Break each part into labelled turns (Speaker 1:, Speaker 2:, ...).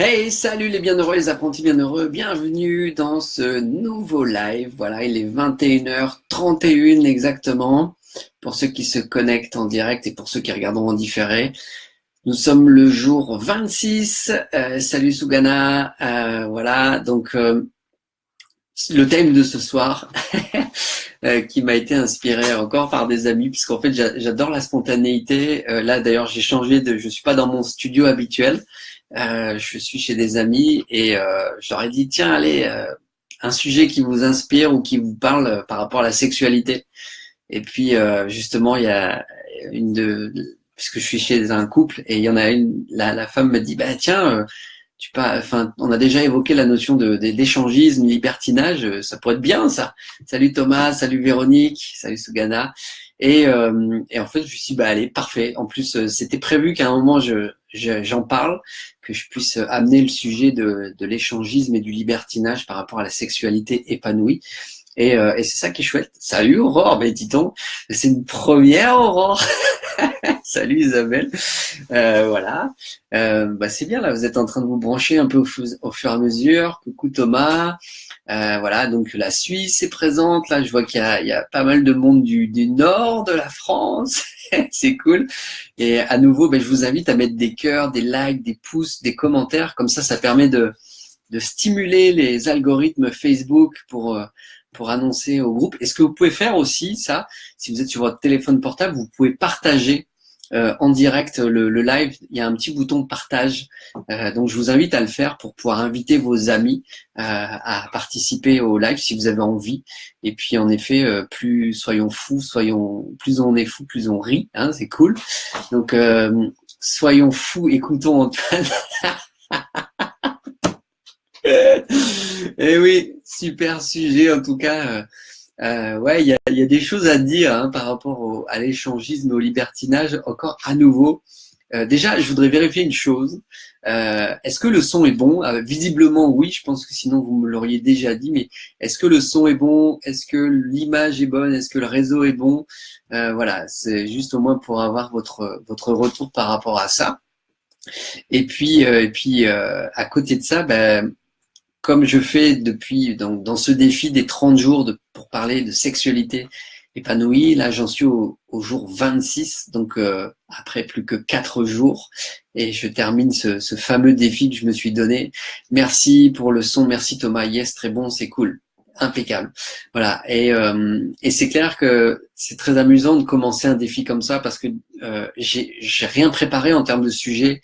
Speaker 1: Hey, salut les bienheureux, les apprentis bienheureux, bienvenue dans ce nouveau live. Voilà, il est 21h31 exactement, pour ceux qui se connectent en direct et pour ceux qui regardent en différé. Nous sommes le jour 26, salut Sougana, voilà, donc le thème de ce soir qui m'a été inspiré encore par des amis, puisqu'en fait j'adore la spontanéité. Là d'ailleurs je suis pas dans mon studio habituel. Je suis chez des amis et je leur ai dit tiens allez un sujet qui vous inspire ou qui vous parle par rapport à la sexualité. Et puis justement il y a puisque je suis chez un couple et il y en a une, la femme me dit bah tiens enfin on a déjà évoqué la notion d'échangisme, libertinage, ça pourrait être bien ça. Salut Thomas, salut Véronique, salut Sugana. Et en fait je me suis dit bah allez parfait. En plus c'était prévu qu'à un moment j'en parle, que je puisse amener le sujet de l'échangisme et du libertinage par rapport à la sexualité épanouie. Et c'est ça qui est chouette. Salut Aurore, mais dis donc, c'est une première Aurore. Salut Isabelle. Voilà. Bah c'est bien là, vous êtes en train de vous brancher un peu au fur et à mesure. Coucou Thomas. Voilà, donc la Suisse est présente. Là, je vois qu'il y a pas mal de monde du nord de la France. C'est cool. Et à nouveau, ben, je vous invite à mettre des cœurs, des likes, des pouces, des commentaires. Comme ça permet de stimuler les algorithmes Facebook pour annoncer au groupe. Et ce que vous pouvez faire aussi, ça, si vous êtes sur votre téléphone portable, vous pouvez partager en direct le live. Il y a un petit bouton de partage. Donc, je vous invite à le faire pour pouvoir inviter vos amis à participer au live si vous avez envie. Et puis, en effet, plus on est fou, plus on rit. Hein, c'est cool. Donc, soyons fous, écoutons Antoine. Eh oui, super sujet en tout cas. Ouais, il y a des choses à dire hein, par rapport à l'échangisme, au libertinage. Encore à nouveau. Déjà, je voudrais vérifier une chose. Est-ce que le son est bon? Visiblement, oui. Je pense que sinon vous me l'auriez déjà dit. Mais est-ce que le son est bon? Est-ce que l'image est bonne? Est-ce que le réseau est bon? Voilà, c'est juste au moins pour avoir votre retour par rapport à ça. Et puis, à côté de ça, ben comme je fais depuis dans ce défi des 30 jours pour parler de sexualité épanouie, là j'en suis au jour 26, donc après plus que 4 jours, et je termine ce fameux défi que je me suis donné. Merci pour le son, merci Thomas, yes, très bon, c'est cool, impeccable. Voilà, et c'est clair que c'est très amusant de commencer un défi comme ça, parce que j'ai rien préparé en termes de sujet.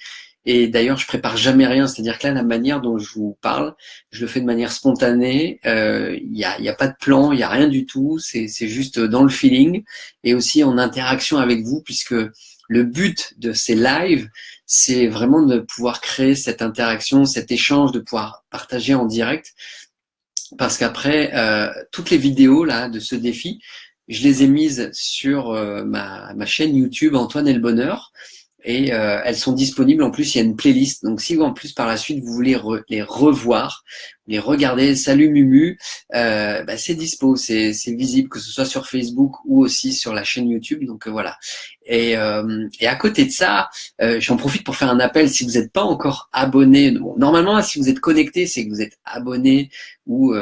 Speaker 1: Et d'ailleurs, je prépare jamais rien. C'est-à-dire que là, la manière dont je vous parle, je le fais de manière spontanée. Il y a pas de plan, il y a rien du tout. C'est juste dans le feeling et aussi en interaction avec vous, puisque le but de ces lives, c'est vraiment de pouvoir créer cette interaction, cet échange, de pouvoir partager en direct. Parce qu'après, toutes les vidéos là de ce défi, je les ai mises sur ma chaîne YouTube Antoine et le Bonheur. Et elles sont disponibles. En plus, il y a une playlist. Donc, si en plus par la suite vous voulez les revoir, les regarder, salut Mumu, bah, c'est dispo, c'est visible, que ce soit sur Facebook ou aussi sur la chaîne YouTube. Donc voilà. Et à côté de ça, j'en profite pour faire un appel. Si vous n'êtes pas encore abonné, bon, normalement, si vous êtes connecté, c'est que vous êtes abonné ou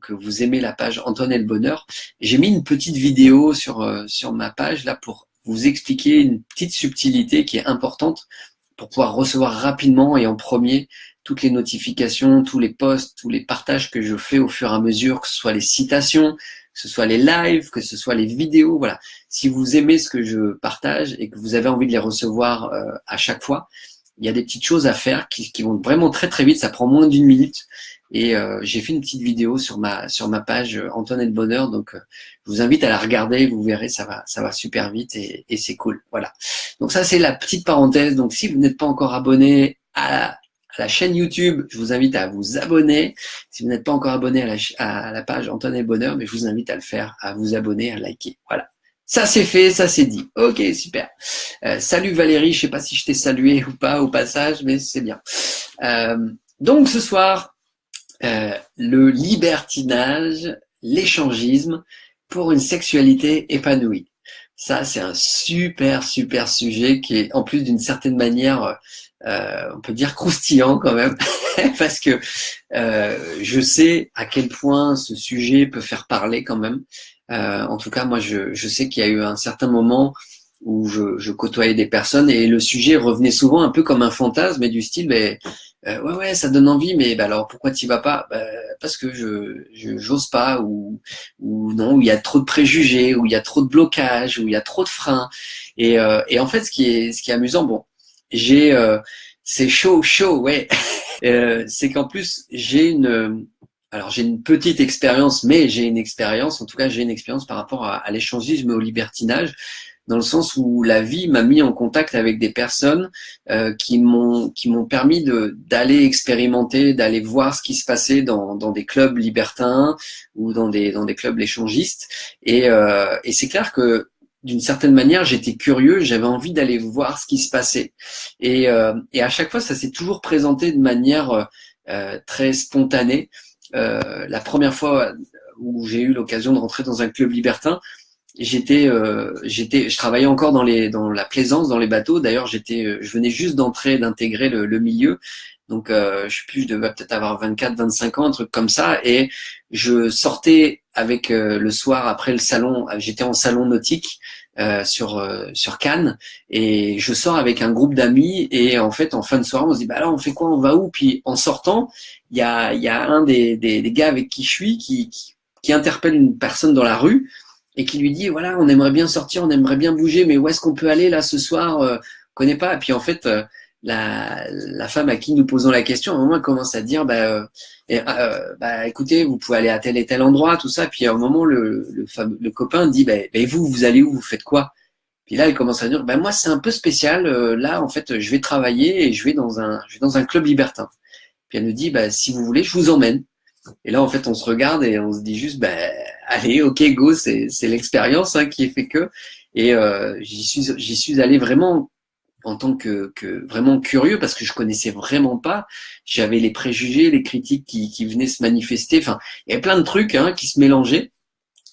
Speaker 1: que vous aimez la page Antoine et le Bonheur. J'ai mis une petite vidéo sur ma page là pour vous expliquer une petite subtilité qui est importante pour pouvoir recevoir rapidement et en premier toutes les notifications, tous les posts, tous les partages que je fais au fur et à mesure, que ce soit les citations, que ce soit les lives, que ce soit les vidéos. Voilà. Si vous aimez ce que je partage et que vous avez envie de les recevoir à chaque fois, il y a des petites choses à faire qui vont vraiment très très vite. Ça prend moins d'1 minute. Et j'ai fait une petite vidéo sur ma page Antoine et le Bonheur, donc je vous invite à la regarder, vous verrez, ça va super vite et c'est cool. Voilà. Donc ça c'est la petite parenthèse. Donc si vous n'êtes pas encore abonné à la chaîne YouTube, je vous invite à vous abonner. Si vous n'êtes pas encore abonné à la page Antoine et le Bonheur, mais je vous invite à le faire, à vous abonner, à liker. Voilà. Ça c'est fait, ça c'est dit. Ok, super. Salut Valérie, je sais pas si je t'ai salué ou pas au passage, mais c'est bien. Donc ce soir, le libertinage, l'échangisme pour une sexualité épanouie. Ça, c'est un super sujet qui est, en plus d'une certaine manière, on peut dire croustillant quand même, parce que je sais à quel point ce sujet peut faire parler quand même. En tout cas, moi, je sais qu'il y a eu un certain moment où je côtoyais des personnes et le sujet revenait souvent un peu comme un fantasme, mais du style, ben, ouais, ça donne envie, mais ben, alors pourquoi t'y vas pas? Ben, parce que j'ose pas, ou non, où il y a trop de préjugés, où il y a trop de blocages, où il y a trop de freins. Et en fait, ce qui est amusant, bon, j'ai c'est chaud, ouais. C'est qu'en plus alors j'ai une petite expérience, mais j'ai une expérience, en tout cas j'ai une expérience par rapport à l'échangisme et au libertinage, dans le sens où la vie m'a mis en contact avec des personnes qui m'ont permis d'aller expérimenter, d'aller voir ce qui se passait dans des clubs libertins ou dans des clubs échangistes. Et c'est clair que d'une certaine manière, j'étais curieux, j'avais envie d'aller voir ce qui se passait. Et à chaque fois, ça s'est toujours présenté de manière très spontanée. La première fois où j'ai eu l'occasion de rentrer dans un club libertin, je travaillais encore dans la plaisance, dans les bateaux. D'ailleurs, je venais juste d'intégrer le milieu. Donc, je sais plus, je devais peut-être avoir 24, 25 ans, un truc comme ça. Et je sortais avec le soir après le salon. J'étais en salon nautique sur Cannes, et je sors avec un groupe d'amis. Et en fait, en fin de soirée, on se dit, bah là, on fait quoi, on va où? Puis en sortant, il y a un des gars avec qui je suis qui interpelle une personne dans la rue et qui lui dit, voilà, on aimerait bien sortir, on aimerait bien bouger, mais où est-ce qu'on peut aller là ce soir? On connaît pas. Et puis en fait, la femme à qui nous posons la question, à un moment, elle commence à dire, bah, écoutez, vous pouvez aller à tel et tel endroit, tout ça. Puis à un moment, le copain dit, bah, vous allez où? Vous faites quoi? Puis là, elle commence à dire, bah, moi, c'est un peu spécial. Là, en fait, je vais travailler et je vais dans un club libertin. Puis elle nous dit, bah, si vous voulez, je vous emmène. Et là, en fait, on se regarde et on se dit juste, ben, allez, ok, go, c'est l'expérience qui fait que. Et j'y suis allé vraiment en tant que vraiment curieux, parce que je connaissais vraiment pas. J'avais les préjugés, les critiques qui venaient se manifester. Enfin, il y avait plein de trucs qui se mélangeaient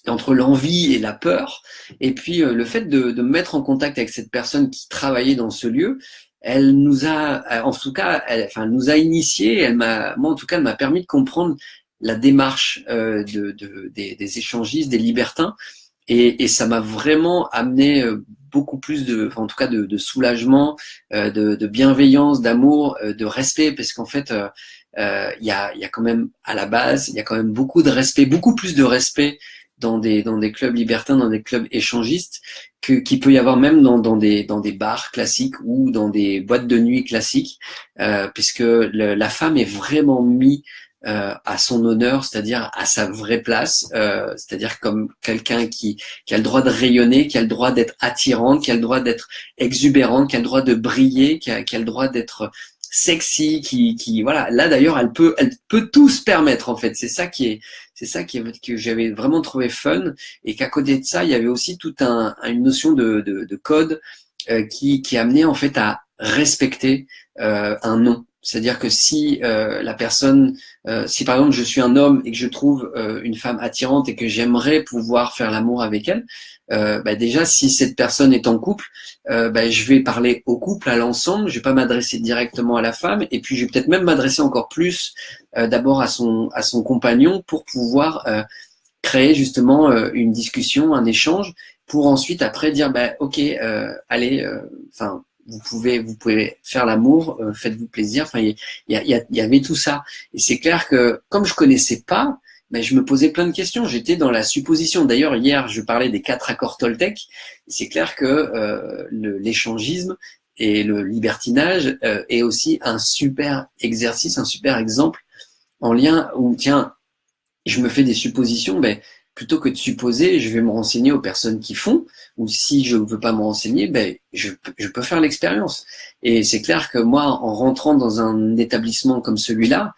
Speaker 1: entre l'envie et la peur. Et puis le fait de me mettre en contact avec cette personne qui travaillait dans ce lieu, elle nous a, en tout cas, elle nous a initiés. Moi en tout cas, elle m'a permis de comprendre la démarche des échangistes, des libertins, et ça m'a vraiment amené beaucoup plus en tout cas de soulagement, de bienveillance, d'amour, de respect, parce qu'en fait, il y a quand même à la base, il y a quand même beaucoup de respect, beaucoup plus de respect dans des clubs libertins, dans des clubs échangistes, qu'il peut y avoir même dans des bars classiques ou dans des boîtes de nuit classiques, puisque la femme est vraiment mise à son honneur, c'est-à-dire à sa vraie place, c'est-à-dire comme quelqu'un qui a le droit de rayonner, qui a le droit d'être attirante, qui a le droit d'être exubérante, qui a le droit de briller, qui a le droit d'être sexy, voilà. Là d'ailleurs, elle peut tout se permettre en fait. Que j'avais vraiment trouvé fun, et qu'à côté de ça, il y avait aussi toute une notion de code qui amenait en fait à respecter un nom. C'est-à-dire que si la personne, si par exemple je suis un homme et que je trouve une femme attirante et que j'aimerais pouvoir faire l'amour avec elle, déjà si cette personne est en couple, je vais parler au couple, à l'ensemble, je vais pas m'adresser directement à la femme, et puis je vais peut-être même m'adresser encore plus d'abord à son compagnon, pour pouvoir créer justement une discussion, un échange, pour ensuite après dire ok, allez, enfin vous pouvez faire l'amour, faites-vous plaisir. Enfin, il y avait tout ça. Et c'est clair que comme je connaissais pas, je me posais plein de questions. J'étais dans la supposition. D'ailleurs, hier, je parlais des 4 accords Toltec. C'est clair que l'échangisme et le libertinage est aussi un super exercice, un super exemple, en lien où, tiens, je me fais des suppositions, plutôt que de supposer, je vais me renseigner aux personnes qui font, ou si je ne veux pas me renseigner, je peux faire l'expérience. Et c'est clair que moi, en rentrant dans un établissement comme celui-là,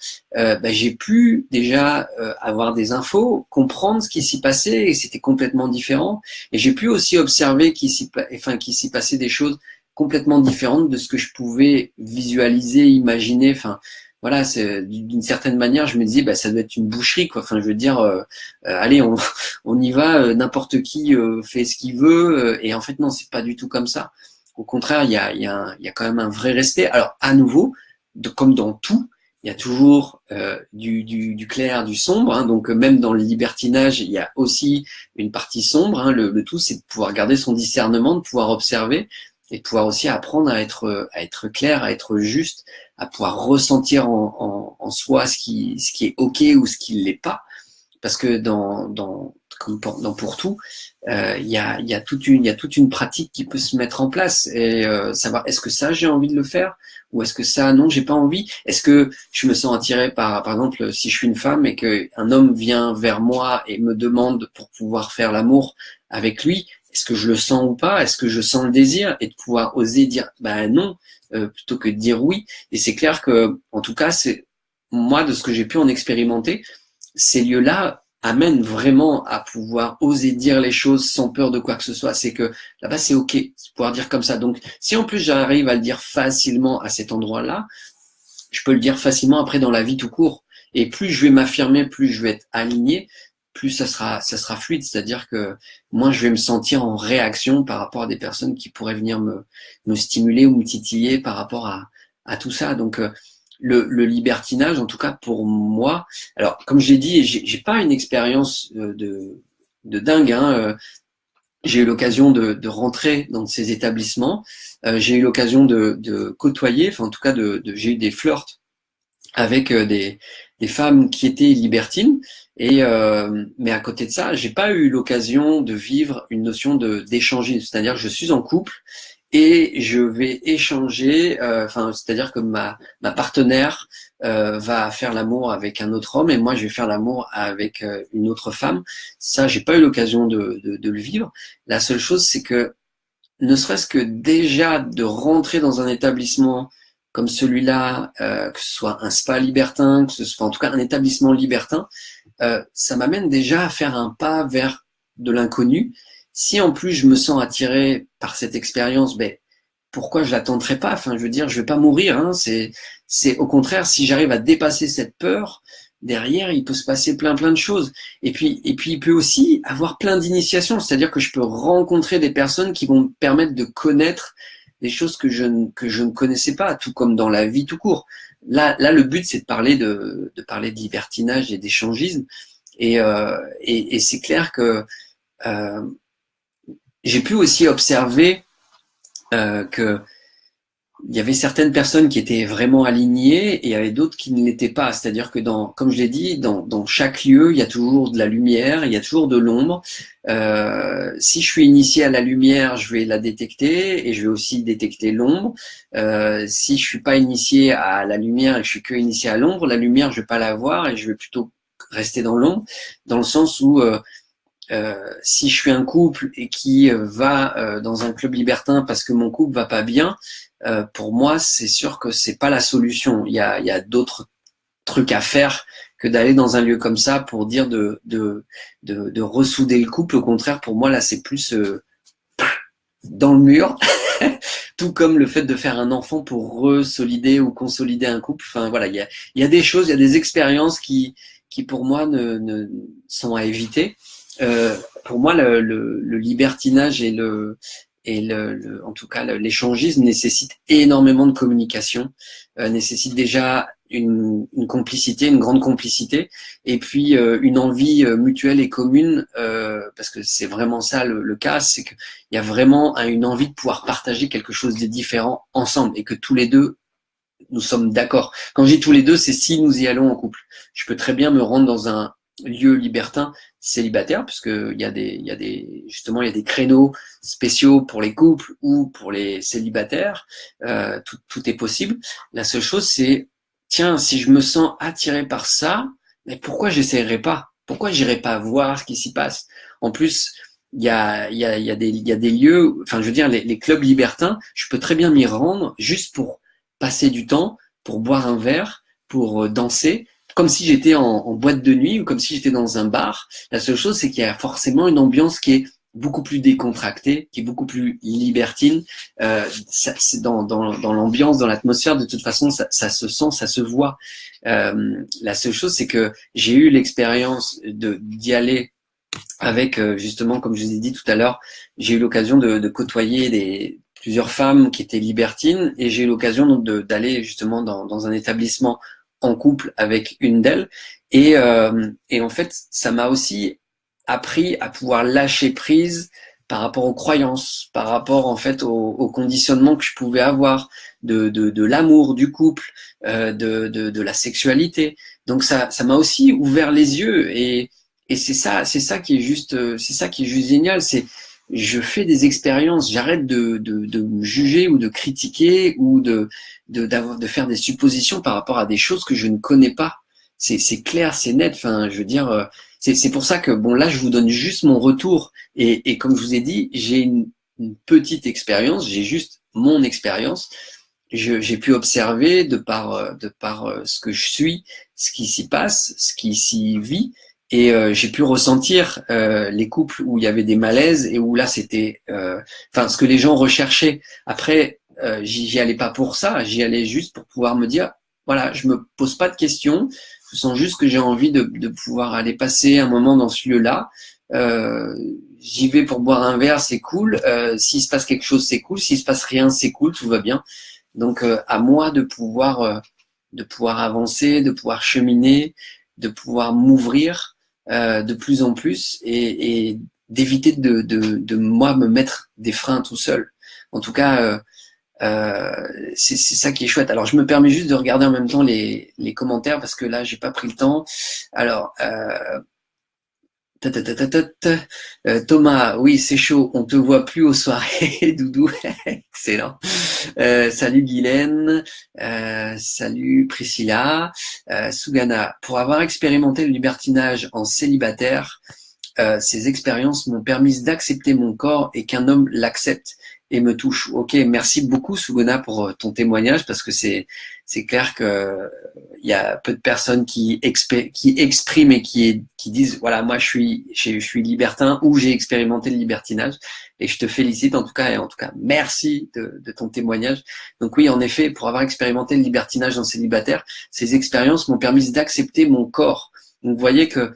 Speaker 1: j'ai pu déjà avoir des infos, comprendre ce qui s'y passait, et c'était complètement différent. Et j'ai pu aussi observer qu'il s'y passait des choses complètement différentes de ce que je pouvais visualiser, imaginer. Enfin, voilà, c'est d'une certaine manière, je me disais, ça doit être une boucherie, quoi. Enfin, je veux dire, allez, on y va, n'importe qui fait ce qu'il veut, et en fait, non, c'est pas du tout comme ça. Au contraire, il y a quand même un vrai respect. Alors, à nouveau, comme dans tout, il y a toujours du clair, du sombre. Hein, donc, même dans le libertinage, il y a aussi une partie sombre. Hein, le tout, c'est de pouvoir garder son discernement, de pouvoir observer et de pouvoir aussi apprendre à être clair, à être juste, à pouvoir ressentir en soi ce qui est OK ou ce qui ne l'est pas. Parce que comme pour tout, il y a toute une pratique qui peut se mettre en place et savoir est-ce que ça j'ai envie de le faire ou est-ce que ça non j'ai pas envie. Est-ce que je me sens attiré par exemple si je suis une femme et que un homme vient vers moi et me demande pour pouvoir faire l'amour avec lui, est-ce que je le sens ou pas? Est-ce que je sens le désir et de pouvoir oser dire bah non plutôt que de dire oui. Et c'est clair que en tout cas c'est moi de ce que j'ai pu en expérimenter, ces lieux-là amènent vraiment à pouvoir oser dire les choses sans peur de quoi que ce soit. C'est que là-bas, c'est OK, c'est pouvoir dire comme ça. Donc, si en plus j'arrive à le dire facilement à cet endroit-là, je peux le dire facilement après dans la vie tout court. Et plus je vais m'affirmer, plus je vais être aligné, plus ça sera fluide. C'est-à-dire que moins je vais me sentir en réaction par rapport à des personnes qui pourraient venir me stimuler ou me titiller par rapport à tout ça. Donc, le libertinage, en tout cas pour moi, alors comme je l'ai dit, j'ai pas une expérience de dingue. Hein, j'ai eu l'occasion de rentrer dans ces établissements. J'ai eu l'occasion de côtoyer, enfin en tout cas j'ai eu des flirts avec des femmes qui étaient libertines. Et mais à côté de ça, j'ai pas eu l'occasion de vivre une notion d'échanger. C'est-à-dire que je suis en couple et je vais échanger, enfin, c'est-à-dire que ma partenaire va faire l'amour avec un autre homme et moi je vais faire l'amour avec une autre femme. Ça, j'ai pas eu l'occasion de le vivre. La seule chose, c'est que ne serait-ce que déjà de rentrer dans un établissement comme celui-là, que ce soit un spa libertin, que ce soit en tout cas un établissement libertin, ça m'amène déjà à faire un pas vers de l'inconnu. Si en plus je me sens attiré par cette expérience, ben pourquoi je la tenterai pas? Enfin, je veux dire, je vais pas mourir. Hein. C'est au contraire, si j'arrive à dépasser cette peur, derrière, il peut se passer plein de choses. Et puis il peut aussi avoir plein d'initiations. C'est-à-dire que je peux rencontrer des personnes qui vont me permettre de connaître des choses que je ne connaissais pas, tout comme dans la vie tout court. Là, le but, c'est de parler de libertinage et d'échangisme. Et c'est clair que euh, j'ai pu aussi observer que il y avait certaines personnes qui étaient vraiment alignées et il y avait d'autres qui ne l'étaient pas. C'est-à-dire que comme je l'ai dit, dans chaque lieu, il y a toujours de la lumière, il y a toujours de l'ombre. Si je suis initié à la lumière, je vais la détecter et je vais aussi détecter l'ombre. Si je suis pas initié à la lumière et que je suis que initié à l'ombre, la lumière, je vais pas la voir et je vais plutôt rester dans l'ombre, dans le sens où si je suis un couple et qui va dans un club libertin parce que mon couple va pas bien, pour moi, c'est sûr que c'est pas la solution. Il y a d'autres trucs à faire que d'aller dans un lieu comme ça pour dire de ressouder le couple. Au contraire, pour moi, là, c'est plus dans le mur. Tout comme le fait de faire un enfant pour resolider ou consolider un couple. Enfin, voilà, il y a des choses, il y a des expériences qui pour moi, ne sont à éviter. Pour moi, le libertinage en tout cas l'échangisme nécessite énormément de communication, nécessite déjà une complicité, une grande complicité, et puis une envie mutuelle et commune, parce que c'est vraiment ça le cas, c'est qu'il y a vraiment une envie de pouvoir partager quelque chose de différent ensemble, et que tous les deux nous sommes d'accord. Quand je dis tous les deux, c'est si nous y allons en couple. Je peux très bien me rendre dans un lieu libertin célibataire, puisque justement, il y a des créneaux spéciaux pour les couples ou pour les célibataires. Tout est possible. La seule chose, c'est, tiens, si je me sens attiré par ça, mais pourquoi j'essayerais pas? Pourquoi j'irais pas voir ce qui s'y passe? En plus, il y a des lieux, enfin, je veux dire, les clubs libertins, je peux très bien m'y rendre juste pour passer du temps, pour boire un verre, pour danser, comme si j'étais en boîte de nuit ou comme si j'étais dans un bar. La seule chose, c'est qu'il y a forcément une ambiance qui est beaucoup plus décontractée, qui est beaucoup plus libertine. C'est dans l'ambiance, dans l'atmosphère, de toute façon, ça se sent, ça se voit. La seule chose, c'est que j'ai eu l'expérience d'y aller avec, justement, comme je vous ai dit tout à l'heure, j'ai eu l'occasion de côtoyer plusieurs femmes qui étaient libertines et j'ai eu l'occasion donc d'aller justement dans un établissement en couple avec une d'elles et en fait ça m'a aussi appris à pouvoir lâcher prise par rapport aux croyances, par rapport en fait au conditionnement que je pouvais avoir de l'amour du couple, de la sexualité. Donc ça m'a aussi ouvert les yeux et c'est ça qui est juste génial. C'est je fais des expériences, j'arrête de me juger ou de critiquer ou de faire des suppositions par rapport à des choses que je ne connais pas. C'est clair, c'est net. Enfin, je veux dire, c'est pour ça que bon là, je vous donne juste mon retour et comme je vous ai dit, j'ai une petite expérience, j'ai juste mon expérience. J'ai pu observer de par ce que je suis, ce qui s'y passe, ce qui s'y vit. Et j'ai pu ressentir les couples où il y avait des malaises et où là c'était, enfin ce que les gens recherchaient. Après, j'y allais pas pour ça, j'y allais juste pour pouvoir me dire, voilà, je me pose pas de questions, je sens juste que j'ai envie de pouvoir aller passer un moment dans ce lieu-là. J'y vais pour boire un verre, c'est cool. S'il se passe quelque chose, c'est cool. S'il se passe rien, c'est cool, tout va bien. Donc à moi de pouvoir avancer, de pouvoir cheminer, de pouvoir m'ouvrir de plus en plus et d'éviter de moi me mettre des freins tout seul. En tout cas, c'est ça qui est chouette. Alors je me permets juste de regarder en même temps les commentaires parce que là j'ai pas pris le temps. Alors Thomas, oui c'est chaud, on te voit plus aux soirées, Doudou, excellent. Salut Guylaine, salut Priscilla, Sugana. Pour avoir expérimenté le libertinage en célibataire, ces expériences m'ont permis d'accepter mon corps et qu'un homme l'accepte et me touche. Ok, merci beaucoup Sugana pour ton témoignage parce que c'est clair que il y a peu de personnes qui expriment et qui disent voilà moi je suis libertin ou j'ai expérimenté le libertinage et je te félicite en tout cas et en tout cas merci de ton témoignage. Donc oui en effet pour avoir expérimenté le libertinage en célibataire, ces expériences m'ont permis d'accepter mon corps. Donc vous voyez que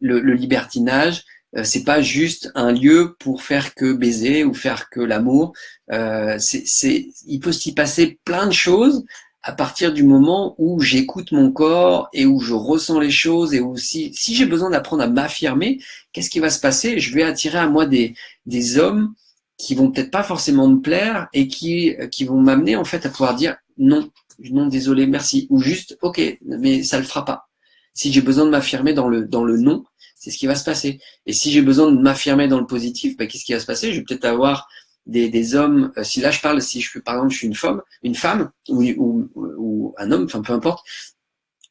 Speaker 1: le libertinage c'est pas juste un lieu pour faire que baiser ou faire que l'amour. Il peut s'y passer plein de choses à partir du moment où j'écoute mon corps et où je ressens les choses et où si j'ai besoin d'apprendre à m'affirmer, qu'est-ce qui va se passer? Je vais attirer à moi des hommes qui vont peut-être pas forcément me plaire et qui vont m'amener en fait à pouvoir dire non, désolé, merci ou juste ok, mais ça le fera pas. Si j'ai besoin de m'affirmer dans le non, c'est ce qui va se passer. Et si j'ai besoin de m'affirmer dans le positif, bah, qu'est-ce qui va se passer? Je vais peut-être avoir des hommes, si là je parle, par exemple je suis une femme ou un homme, enfin peu importe,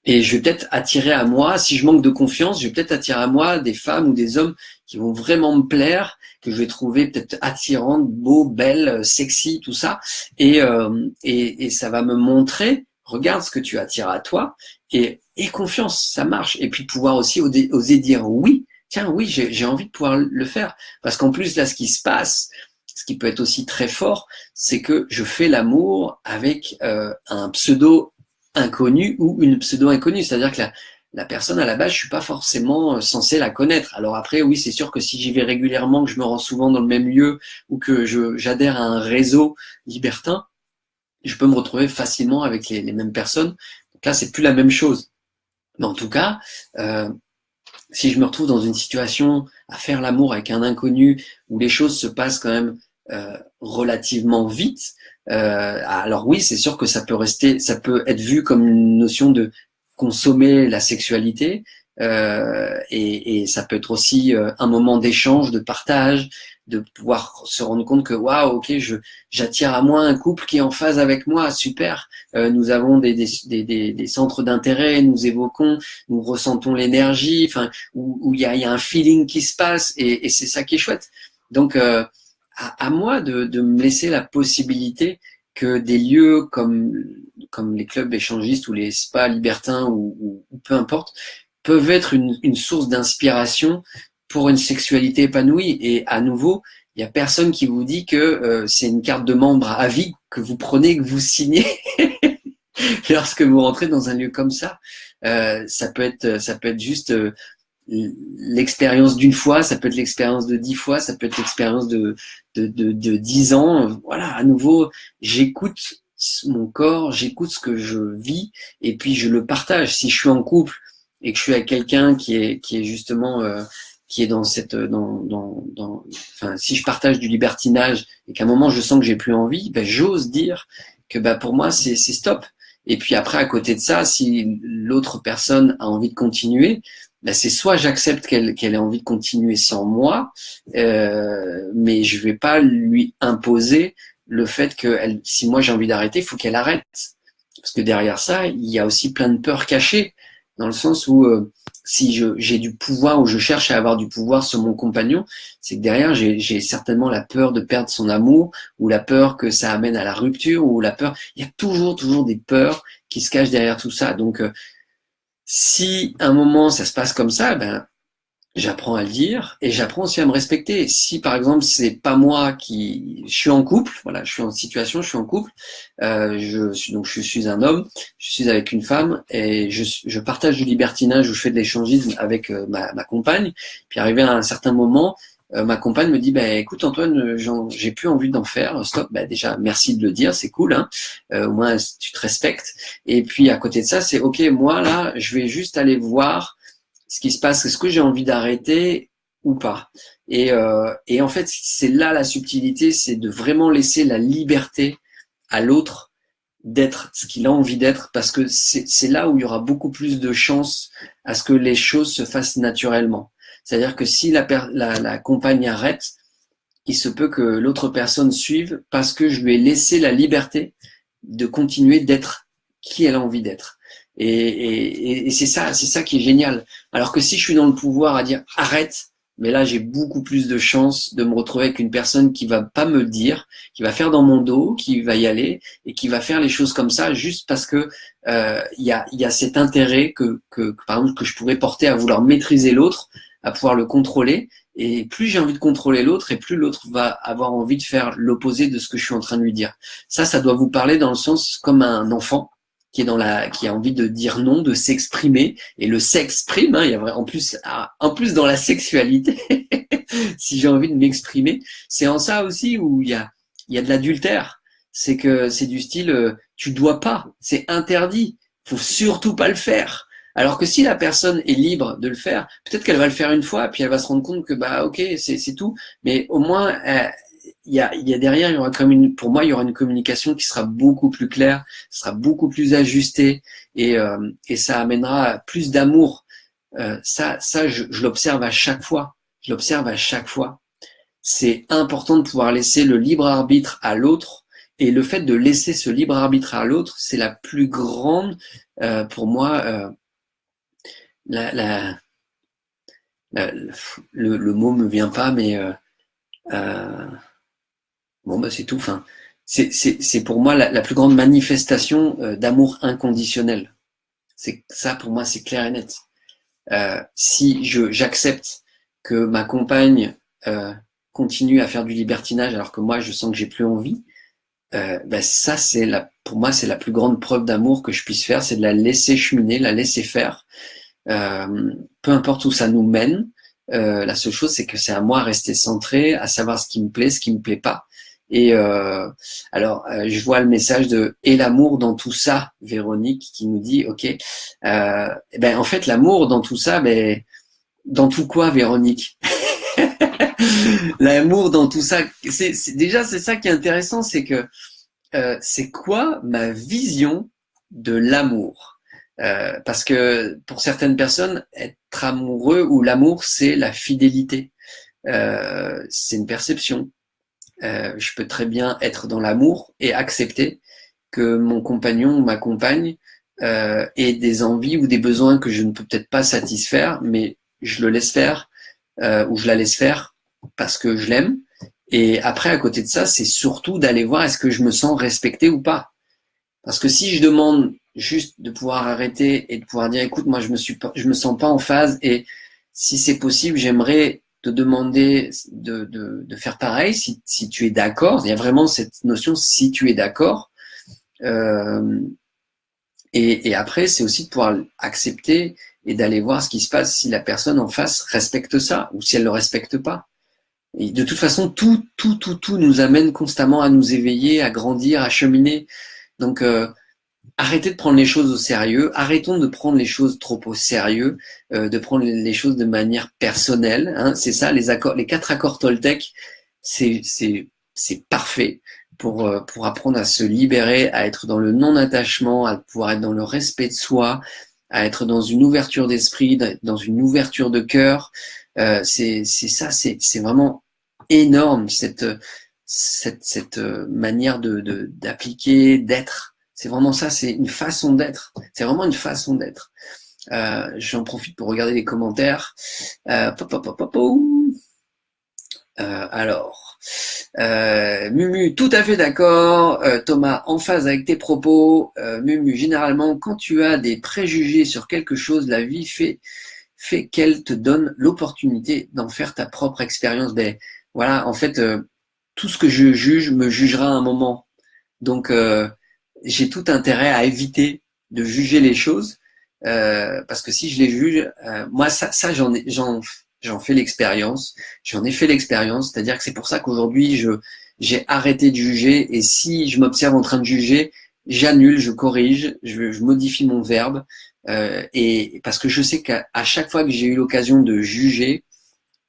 Speaker 1: et je vais peut-être attirer à moi, si je manque de confiance, je vais peut-être attirer à moi des femmes ou des hommes qui vont vraiment me plaire, que je vais trouver peut-être attirantes, beaux, belles, sexy, tout ça, et ça va me montrer, regarde ce que tu attires à toi, et confiance, ça marche. Et puis pouvoir aussi oser dire oui, tiens, oui, j'ai envie de pouvoir le faire. Parce qu'en plus, là, ce qui se passe, ce qui peut être aussi très fort, c'est que je fais l'amour avec un pseudo inconnu ou une pseudo inconnue. C'est-à-dire que la personne, à la base, je suis pas forcément censé la connaître. Alors après, oui, c'est sûr que si j'y vais régulièrement, que je me rends souvent dans le même lieu ou que j'adhère à un réseau libertin, je peux me retrouver facilement avec les mêmes personnes. Donc là, c'est plus la même chose. Mais en tout cas, si je me retrouve dans une situation à faire l'amour avec un inconnu où les choses se passent quand même relativement vite, alors oui, c'est sûr que ça peut être vu comme une notion de consommer la sexualité, et ça peut être aussi un moment d'échange, de partage, de pouvoir se rendre compte que waouh, ok, j'attire à moi un couple qui est en phase avec moi, super. Nous avons des centres d'intérêt, nous évoquons, nous ressentons l'énergie, enfin où il y a un feeling qui se passe et c'est ça qui est chouette. Donc à moi de me laisser la possibilité que des lieux comme les clubs échangistes ou les spas libertins ou peu importe peuvent être une source d'inspiration pour une sexualité épanouie. Et à nouveau, il n'y a personne qui vous dit que c'est une carte de membre à vie que vous prenez, que vous signez lorsque vous rentrez dans un lieu comme ça. Ça peut être juste l'expérience d'une fois, ça peut être l'expérience de 10 fois, ça peut être l'expérience de 10 ans. Voilà, à nouveau, j'écoute mon corps, j'écoute ce que je vis et puis je le partage. Si je suis en couple et que je suis avec quelqu'un qui est justement qui est dans cette enfin si je partage du libertinage et qu'à un moment je sens que j'ai plus envie, ben j'ose dire que ben pour moi c'est stop. Et puis après à côté de ça, si l'autre personne a envie de continuer, ben c'est soit j'accepte qu'elle ait envie de continuer sans moi, mais je vais pas lui imposer le fait que si moi j'ai envie d'arrêter, il faut qu'elle arrête. Parce que derrière ça, il y a aussi plein de peurs cachées, dans le sens où si j'ai du pouvoir ou je cherche à avoir du pouvoir sur mon compagnon, c'est que derrière j'ai certainement la peur de perdre son amour ou la peur que ça amène à la rupture ou la peur. Il y a toujours des peurs qui se cachent derrière tout ça. Donc si à un moment ça se passe comme ça, ben j'apprends à le dire et j'apprends aussi à me respecter. Si par exemple c'est pas moi je suis en couple, voilà, je suis en situation, je suis en couple, je suis un homme, je suis avec une femme et je partage du libertinage ou je fais de l'échangisme avec ma compagne. Puis arrivé à un certain moment, ma compagne me dit écoute Antoine, j'ai plus envie d'en faire, stop. Déjà merci de le dire, c'est cool, hein. Au moins tu te respectes. Et puis à côté de ça, c'est ok, moi là, je vais juste aller voir ce qui se passe, est-ce que j'ai envie d'arrêter ou pas. Et en fait, c'est là la subtilité, c'est de vraiment laisser la liberté à l'autre d'être ce qu'il a envie d'être, parce que c'est là où il y aura beaucoup plus de chances à ce que les choses se fassent naturellement. C'est-à-dire que si la compagne arrête, il se peut que l'autre personne suive parce que je lui ai laissé la liberté de continuer d'être qui elle a envie d'être. Et c'est ça qui est génial. Alors que si je suis dans le pouvoir à dire arrête, mais là j'ai beaucoup plus de chances de me retrouver avec une personne qui va pas me le dire, qui va faire dans mon dos, qui va y aller et qui va faire les choses comme ça juste parce que il y a cet intérêt que par exemple que je pourrais porter à vouloir maîtriser l'autre, à pouvoir le contrôler. Et plus j'ai envie de contrôler l'autre, et plus l'autre va avoir envie de faire l'opposé de ce que je suis en train de lui dire. Ça doit vous parler dans le sens comme un enfant qui a envie de dire non, de s'exprimer, et le s'exprime, hein, il y a en plus dans la sexualité, si j'ai envie de m'exprimer, c'est en ça aussi où il y a de l'adultère. C'est que c'est du style tu dois pas, c'est interdit, faut surtout pas le faire. Alors que si la personne est libre de le faire, peut-être qu'elle va le faire une fois, puis elle va se rendre compte que ok, c'est tout, mais au moins il y a derrière, il y aura pour moi, il y aura une communication qui sera beaucoup plus claire, sera beaucoup plus ajustée, et ça amènera plus d'amour. Je l'observe à chaque fois. Je l'observe à chaque fois. C'est important de pouvoir laisser le libre arbitre à l'autre, et le fait de laisser ce libre arbitre à l'autre, c'est la plus grande, pour moi, le mot me vient pas, mais bon c'est tout. Enfin, c'est pour moi la plus grande manifestation d'amour inconditionnel. C'est ça pour moi, c'est clair et net. Si j'accepte que ma compagne continue à faire du libertinage alors que moi je sens que j'ai plus envie, ça pour moi c'est la plus grande preuve d'amour que je puisse faire, c'est de la laisser cheminer, la laisser faire. Peu importe où ça nous mène, la seule chose c'est que c'est à moi de rester centré, à savoir ce qui me plaît, ce qui me plaît pas. Et je vois le message de et l'amour dans tout ça, Véronique, qui nous dit ok, en fait l'amour dans tout ça, dans tout quoi, Véronique? L'amour dans tout ça, c'est ça qui est intéressant, c'est que c'est quoi ma vision de l'amour? Parce que pour certaines personnes, être amoureux ou l'amour, c'est la fidélité. C'est une perception. Je peux très bien être dans l'amour et accepter que mon compagnon ou ma compagne ait des envies ou des besoins que je ne peux peut-être pas satisfaire, mais je le laisse faire ou je la laisse faire parce que je l'aime. Et après, à côté de ça, c'est surtout d'aller voir est-ce que je me sens respecté ou pas. Parce que si je demande juste de pouvoir arrêter et de pouvoir dire écoute, moi je me sens pas en phase, et si c'est possible, j'aimerais te demander de faire pareil si tu es d'accord. Il y a vraiment cette notion si tu es d'accord. Et après, c'est aussi de pouvoir accepter et d'aller voir ce qui se passe si la personne en face respecte ça ou si elle ne le respecte pas. Et de toute façon, tout nous amène constamment à nous éveiller, à grandir, à cheminer. Donc, arrêtez de prendre les choses au sérieux, arrêtons de prendre les choses trop au sérieux, de prendre les choses de manière personnelle. Hein. C'est ça, les 4 accords Toltec, c'est parfait pour apprendre à se libérer, à être dans le non-attachement, à pouvoir être dans le respect de soi, à être dans une ouverture d'esprit, dans une ouverture de cœur. C'est ça, c'est vraiment énorme cette manière d'appliquer, d'être. C'est vraiment ça, c'est une façon d'être. C'est vraiment une façon d'être. J'en profite pour regarder les commentaires. Alors, Mumu, tout à fait d'accord. Thomas, en phase avec tes propos. Mumu, généralement, quand tu as des préjugés sur quelque chose, la vie fait qu'elle te donne l'opportunité d'en faire ta propre expérience. Ben voilà, en fait, tout ce que je juge me jugera à un moment. Donc, j'ai tout intérêt à éviter de juger les choses, parce que si je les juge, moi ça j'en fais l'expérience, j'en ai fait l'expérience, c'est-à-dire que c'est pour ça qu'aujourd'hui j'ai arrêté de juger, et si je m'observe en train de juger, j'annule, je corrige, je modifie mon verbe, et parce que je sais qu'à chaque fois que j'ai eu l'occasion de juger,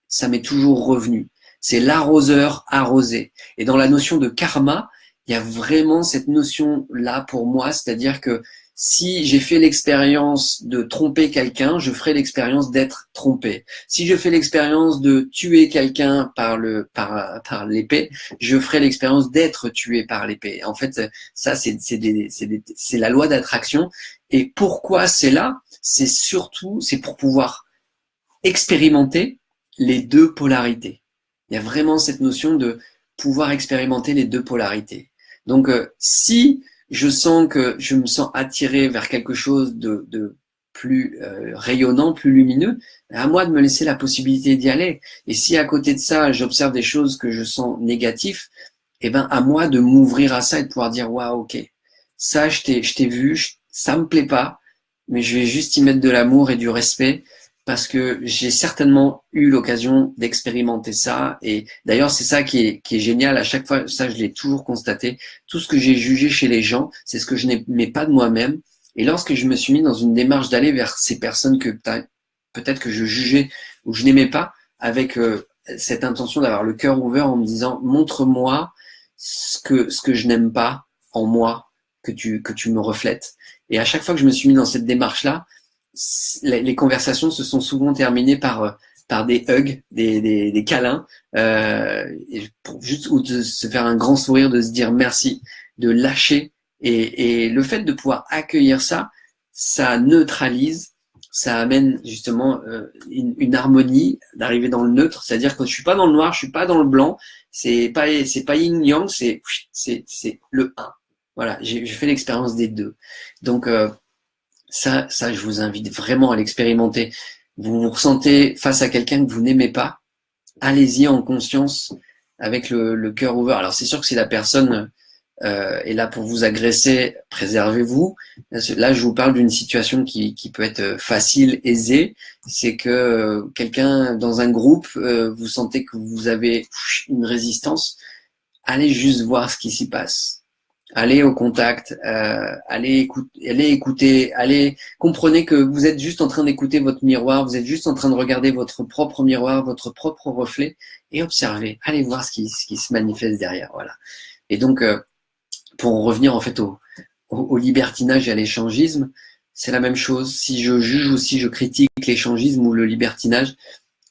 Speaker 1: ça m'est toujours revenu. C'est l'arroseur arrosé. Et dans la notion de karma, il y a vraiment cette notion-là pour moi, c'est-à-dire que si j'ai fait l'expérience de tromper quelqu'un, je ferai l'expérience d'être trompé. Si je fais l'expérience de tuer quelqu'un par l'épée, je ferai l'expérience d'être tué par l'épée. En fait, ça, c'est la loi d'attraction. Et pourquoi c'est là? C'est pour pouvoir expérimenter les 2 polarités. Il y a vraiment cette notion de pouvoir expérimenter les 2 polarités. Donc, si je sens que je me sens attiré vers quelque chose de plus rayonnant, plus lumineux, à moi de me laisser la possibilité d'y aller. Et si à côté de ça, j'observe des choses que je sens négatives, eh ben à moi de m'ouvrir à ça et de pouvoir dire waouh, ok, ça je t'ai vu, ça me plaît pas, mais je vais juste y mettre de l'amour et du respect, parce que j'ai certainement eu l'occasion d'expérimenter ça. Et d'ailleurs, c'est ça qui est génial. À chaque fois, ça, je l'ai toujours constaté. Tout ce que j'ai jugé chez les gens, c'est ce que je n'aimais pas de moi-même. Et lorsque je me suis mis dans une démarche d'aller vers ces personnes que peut-être que je jugeais ou je n'aimais pas, avec cette intention d'avoir le cœur ouvert en me disant, montre-moi ce que je n'aime pas en moi, que tu me reflètes. Et à chaque fois que je me suis mis dans cette démarche-là, les conversations se sont souvent terminées par des hugs, des câlins, ou de se faire un grand sourire, de se dire merci, de lâcher. Et le fait de pouvoir accueillir ça, ça neutralise, ça amène justement une harmonie, d'arriver dans le neutre, c'est-à-dire que je suis pas dans le noir, je suis pas dans le blanc, c'est pas yin-yang, c'est le 1. Voilà, j'ai fait l'expérience des 2. Donc ça, je vous invite vraiment à l'expérimenter. Vous vous ressentez face à quelqu'un que vous n'aimez pas, allez-y en conscience, avec le cœur ouvert. Alors c'est sûr que si la personne est là pour vous agresser, préservez-vous. Là, je vous parle d'une situation qui peut être facile, aisée. C'est que quelqu'un dans un groupe, vous sentez que vous avez une résistance, allez juste voir ce qui s'y passe. Allez au contact, allez écouter, comprenez que vous êtes juste en train d'écouter votre miroir, vous êtes juste en train de regarder votre propre miroir, votre propre reflet, et observez, allez voir ce qui se manifeste derrière, voilà. Et donc, pour en revenir en fait au libertinage et à l'échangisme, c'est la même chose. Si je juge ou si je critique l'échangisme ou le libertinage,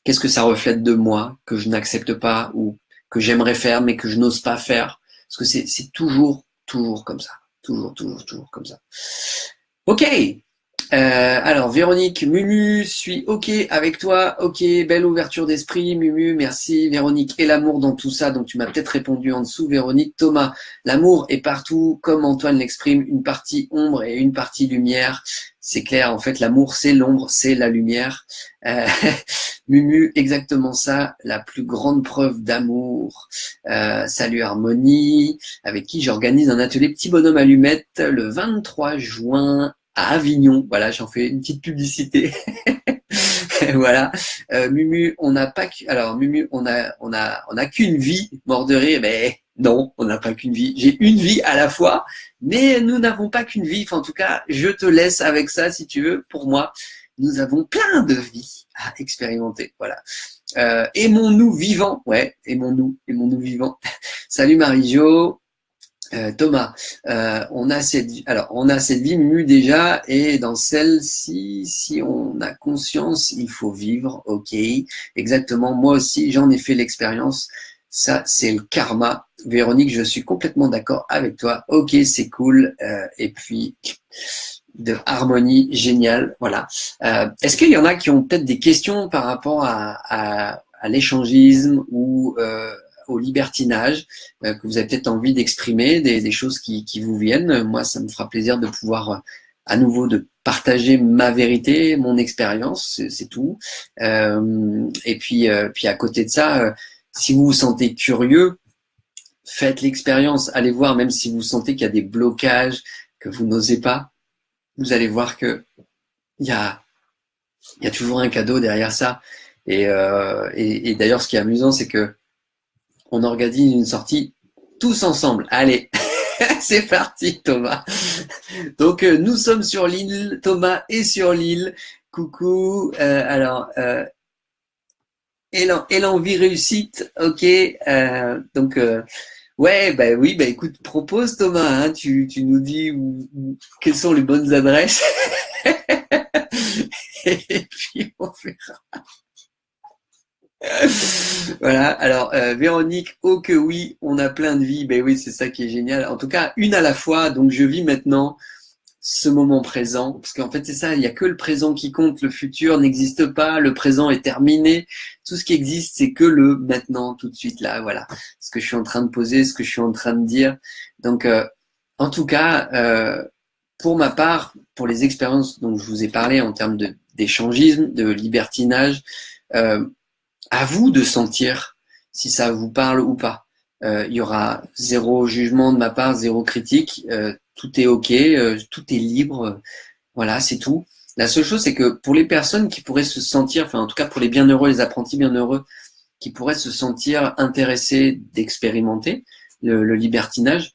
Speaker 1: qu'est-ce que ça reflète de moi, que je n'accepte pas ou que j'aimerais faire mais que je n'ose pas faire? Parce que c'est toujours comme ça. Toujours comme ça. Ok. Alors, Véronique, Mumu, suis ok avec toi. Ok, belle ouverture d'esprit, Mumu, merci. Véronique, et l'amour dans tout ça. Donc, tu m'as peut-être répondu en dessous, Véronique. Thomas, l'amour est partout, comme Antoine l'exprime, une partie ombre et une partie lumière. C'est clair, en fait, l'amour, c'est l'ombre, c'est la lumière. Mumu, exactement ça, la plus grande preuve d'amour. Salut Harmonie, avec qui j'organise un atelier petit bonhomme allumette le 23 juin à Avignon. Voilà, j'en fais une petite publicité. Voilà. Mumu, on n'a pas alors Mumu, on a qu'une vie, mort de rire, mais non, on n'a pas qu'une vie. J'ai une vie à la fois, mais nous n'avons pas qu'une vie. Enfin, en tout cas, je te laisse avec ça si tu veux. Pour moi, nous avons plein de vies à expérimenter. Voilà. Aimons-nous vivants. Ouais, aimons-nous vivants. Salut Marie-Jo. Thomas, on a cette vie mue déjà, et dans celle-ci, si on a conscience, il faut vivre. Ok, exactement. Moi aussi, j'en ai fait l'expérience. Ça, c'est le karma. Véronique, je suis complètement d'accord avec toi. Ok, c'est cool. Et puis de harmonie, génial. Voilà. Est-ce qu'il y en a qui ont peut-être des questions par rapport à l'échangisme ou au libertinage, que vous avez peut-être envie d'exprimer, des choses qui vous viennent? Moi, ça me fera plaisir de pouvoir à nouveau de partager ma vérité, mon expérience, c'est tout. Et puis à côté de ça, si vous vous sentez curieux, faites l'expérience, allez voir, même si vous sentez qu'il y a des blocages, que vous n'osez pas, vous allez voir que il y a toujours un cadeau derrière ça. Et d'ailleurs, ce qui est amusant, c'est que on organise une sortie tous ensemble. Allez, c'est parti, Thomas. Donc, nous sommes sur l'île. Thomas est sur l'île. Coucou. Élan vie réussite. Ok. Donc, ouais, bah oui, bah écoute, propose Thomas. Hein, tu nous dis quelles sont les bonnes adresses. Et puis on verra. Voilà, alors Véronique, oh que oui, on a plein de vies, ben oui, c'est ça qui est génial. En tout cas, une à la fois, donc je vis maintenant ce moment présent, parce qu'en fait c'est ça, il n'y a que le présent qui compte, le futur n'existe pas, le présent est terminé, tout ce qui existe c'est que le maintenant, tout de suite là, voilà, ce que je suis en train de poser, ce que je suis en train de dire. Donc en tout cas, pour ma part, pour les expériences dont je vous ai parlé en termes d'échangisme, de libertinage, à vous de sentir si ça vous parle ou pas. Il y aura zéro jugement de ma part, zéro critique. Tout est ok, tout est libre. Voilà, c'est tout. La seule chose, c'est que pour les personnes qui pourraient se sentir, enfin en tout cas pour les bienheureux, les apprentis bienheureux, qui pourraient se sentir intéressés d'expérimenter le libertinage,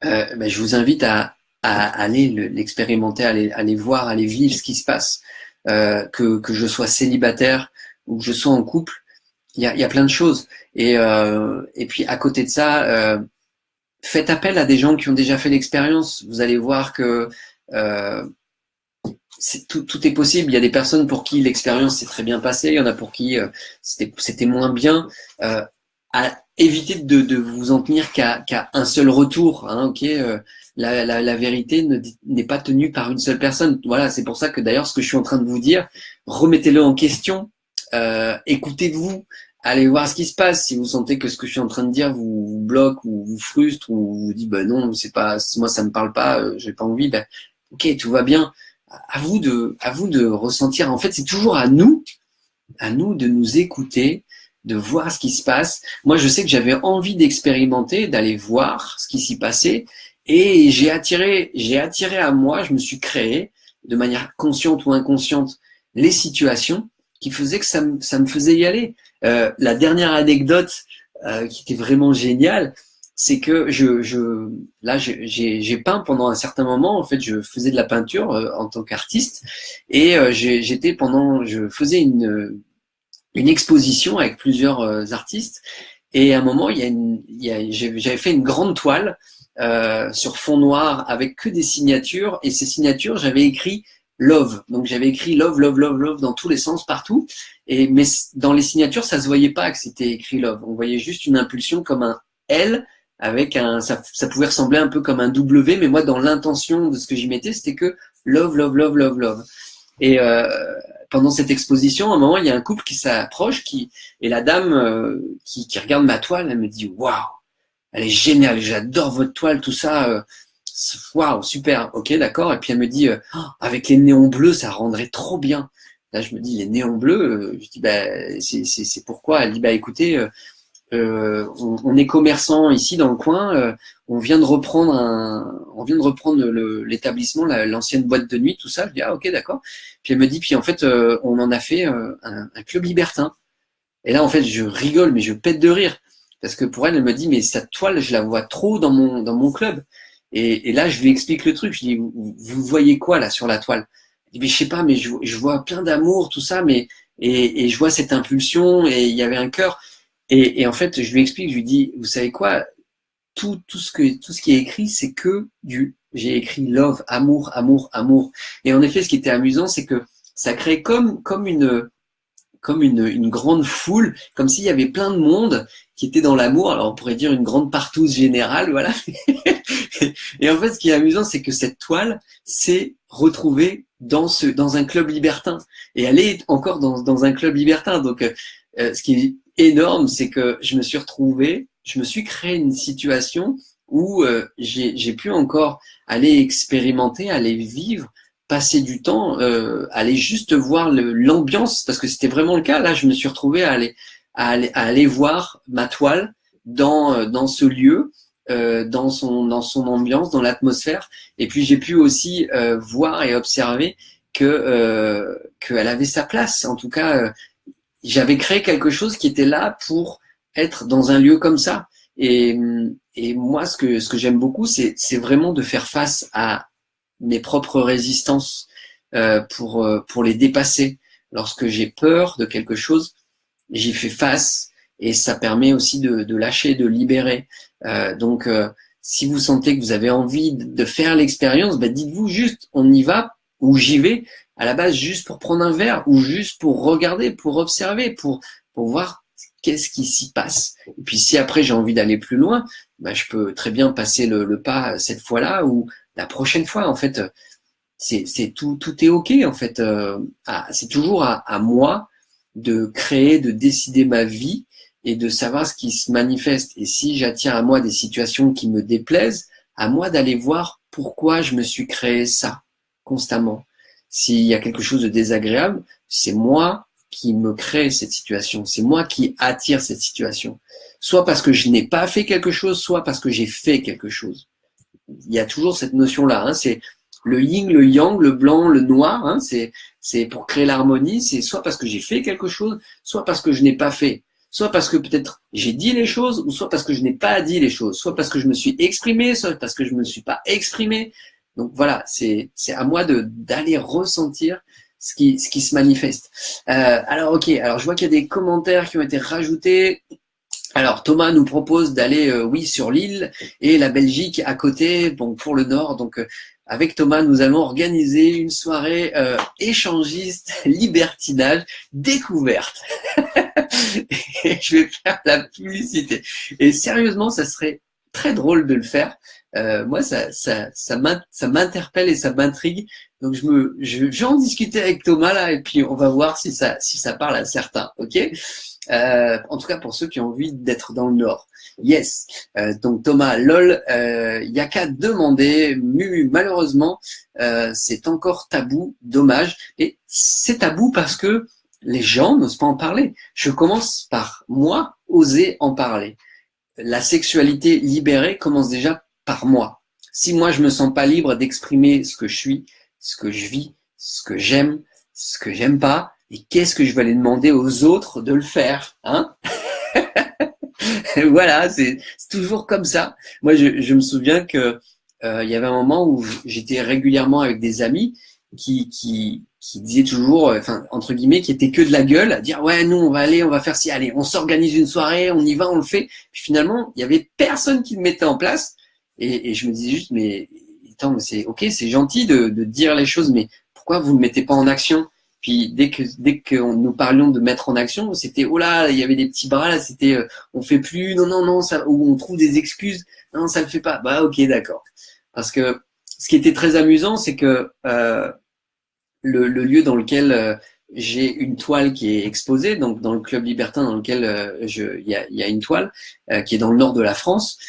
Speaker 1: ben, je vous invite à aller l'expérimenter, à aller voir, à aller vivre ce qui se passe. Que je sois célibataire ou que je sois en couple, il y a plein de choses. Et puis à côté de ça, faites appel à des gens qui ont déjà fait l'expérience. Vous allez voir que tout est possible. Il y a des personnes pour qui l'expérience s'est très bien passée, il y en a pour qui c'était moins bien. Évitez de vous en tenir qu'à un seul retour. Hein, ok, la vérité n'est pas tenue par une seule personne. Voilà, c'est pour ça que d'ailleurs ce que je suis en train de vous dire, remettez-le en question. Écoutez-vous, allez voir ce qui se passe. Si vous sentez que ce que je suis en train de dire vous bloque ou vous frustre ou vous dit bah non, c'est pas moi, ça me parle pas, j'ai pas envie, ben ok, tout va bien. À vous de ressentir. En fait, c'est toujours à nous de nous écouter, de voir ce qui se passe. Moi, je sais que j'avais envie d'expérimenter, d'aller voir ce qui s'y passait, et j'ai attiré à moi, je me suis créé de manière consciente ou inconsciente les situations qui faisaient que ça me faisait y aller. La dernière anecdote qui était vraiment géniale, c'est que j'ai peint pendant un certain moment. En fait, je faisais de la peinture en tant qu'artiste, et je faisais une exposition avec plusieurs artistes. Et à un moment, j'avais fait une grande toile sur fond noir avec que des signatures. Et ces signatures, j'avais écrit love. Donc j'avais écrit love, love, love, love dans tous les sens, partout. Mais dans les signatures, ça se voyait pas que c'était écrit love. On voyait juste une impulsion comme un L avec ça pouvait ressembler un peu comme un W, mais moi, dans l'intention de ce que j'y mettais, c'était que love, love, love, love, love. Et pendant cette exposition, à un moment, il y a un couple qui s'approche, et la dame qui regarde ma toile, elle me dit waouh, elle est géniale, j'adore votre toile, tout ça, waouh, super, ok, d'accord. Et puis elle me dit avec les néons bleus, ça rendrait trop bien. Là, je me dis les néons bleus, je dis bah c'est pourquoi. Elle dit bah écoutez, on est commerçant ici dans le coin, on vient de reprendre on vient de reprendre l'établissement, l'ancienne boîte de nuit, tout ça. Je dis, ah ok, d'accord. Puis elle me dit, puis en fait, on en a fait un club libertin. Et là, en fait, je rigole, mais je pète de rire. Parce que pour elle, elle me dit, mais cette toile, je la vois trop dans mon club. Et là, je lui explique le truc. Je dis, vous voyez quoi là sur la toile? Elle dit, mais je sais pas, mais je vois plein d'amour, tout ça, mais et je vois cette impulsion, et il y avait un cœur. Et en fait, je lui explique, je lui dis, vous savez quoi? Tout ce qui est écrit, c'est que j'ai écrit love, amour, amour, amour. Et en effet, ce qui était amusant, c'est que ça crée comme une grande foule, comme s'il y avait plein de monde qui était dans l'amour. Alors on pourrait dire une grande partouze générale, voilà. Et en fait, ce qui est amusant, c'est que cette toile s'est retrouvée dans un club libertin. Et elle est encore dans un club libertin. Donc, ce qui est énorme, c'est que je me suis créé une situation où j'ai pu encore aller expérimenter, aller vivre, passer du temps, aller juste voir l'ambiance, parce que c'était vraiment le cas. Là, je me suis retrouvé à aller voir ma toile dans ce lieu, dans son ambiance, dans l'atmosphère. Et puis j'ai pu aussi voir et observer qu'elle avait sa place. En tout cas, j'avais créé quelque chose qui était là pour être dans un lieu comme ça. Et moi, ce que j'aime beaucoup, c'est vraiment de faire face à mes propres résistances, pour les dépasser. Lorsque j'ai peur de quelque chose, j'y fais face, et ça permet aussi de lâcher, de libérer. Donc, si vous sentez que vous avez envie de faire l'expérience, dites-vous juste, on y va, ou j'y vais, à la base juste pour prendre un verre, ou juste pour regarder, pour observer, pour voir qu'est-ce qui s'y passe. Et puis si après j'ai envie d'aller plus loin, je peux très bien passer le pas cette fois-là, ou la prochaine fois. En fait, c'est tout est ok. En fait, c'est toujours à moi de créer, de décider ma vie, et de savoir ce qui se manifeste. Et si j'attire à moi des situations qui me déplaisent, à moi d'aller voir pourquoi je me suis créé ça constamment. S'il y a quelque chose de désagréable, c'est moi qui me crée cette situation, c'est moi qui attire cette situation. Soit parce que je n'ai pas fait quelque chose, soit parce que j'ai fait quelque chose. Il y a toujours cette notion-là, hein, c'est le yin, le yang, le blanc, le noir, hein, c'est pour créer l'harmonie, c'est soit parce que j'ai fait quelque chose, soit parce que je n'ai pas fait. Soit parce que peut-être j'ai dit les choses, ou soit parce que je n'ai pas dit les choses, soit parce que je me suis exprimé, soit parce que je ne me suis pas exprimé. Donc voilà, c'est à moi d'aller ressentir ce qui se manifeste. Alors ok, alors je vois qu'il y a des commentaires qui ont été rajoutés. Alors Thomas nous propose d'aller oui sur l'île et la Belgique à côté, bon pour le nord. Donc avec Thomas, nous allons organiser une soirée échangiste, libertinage, découverte. Et je vais faire la publicité. Et sérieusement, ça serait très drôle de le faire. Moi, ça m'interpelle et ça m'intrigue. Donc je vais en discuter avec Thomas là, et puis on va voir si ça parle à certains. Ok. En tout cas pour ceux qui ont envie d'être dans le Nord. Yes. Donc Thomas, lol, y a qu'à demander. Malheureusement, c'est encore tabou. Dommage. Et c'est tabou parce que les gens n'osent pas en parler. Je commence par moi oser en parler. La sexualité libérée commence déjà par moi. Si moi je me sens pas libre d'exprimer ce que je suis, ce que je vis, ce que j'aime pas, et qu'est-ce que je vais aller demander aux autres de le faire, hein? Voilà, c'est toujours comme ça. Moi, je me souviens que il y avait un moment où j'étais régulièrement avec des amis qui disaient toujours, enfin entre guillemets, qui étaient que de la gueule, à dire ouais, nous on va faire ci, allez, on s'organise une soirée, on y va, on le fait. Puis finalement, il y avait personne qui le mettait en place, et je me disais juste mais attends, mais c'est ok, c'est gentil de dire les choses, mais pourquoi vous ne le mettez pas en action? Puis dès que nous parlions de mettre en action, c'était oh là, il y avait des petits bras là, c'était on fait plus, non ça, ou on trouve des excuses, non ça le fait pas. Bah ok, d'accord. Parce que ce qui était très amusant, c'est que le lieu dans lequel j'ai une toile qui est exposée, donc dans le club libertin dans lequel il y a une toile qui est dans le nord de la France.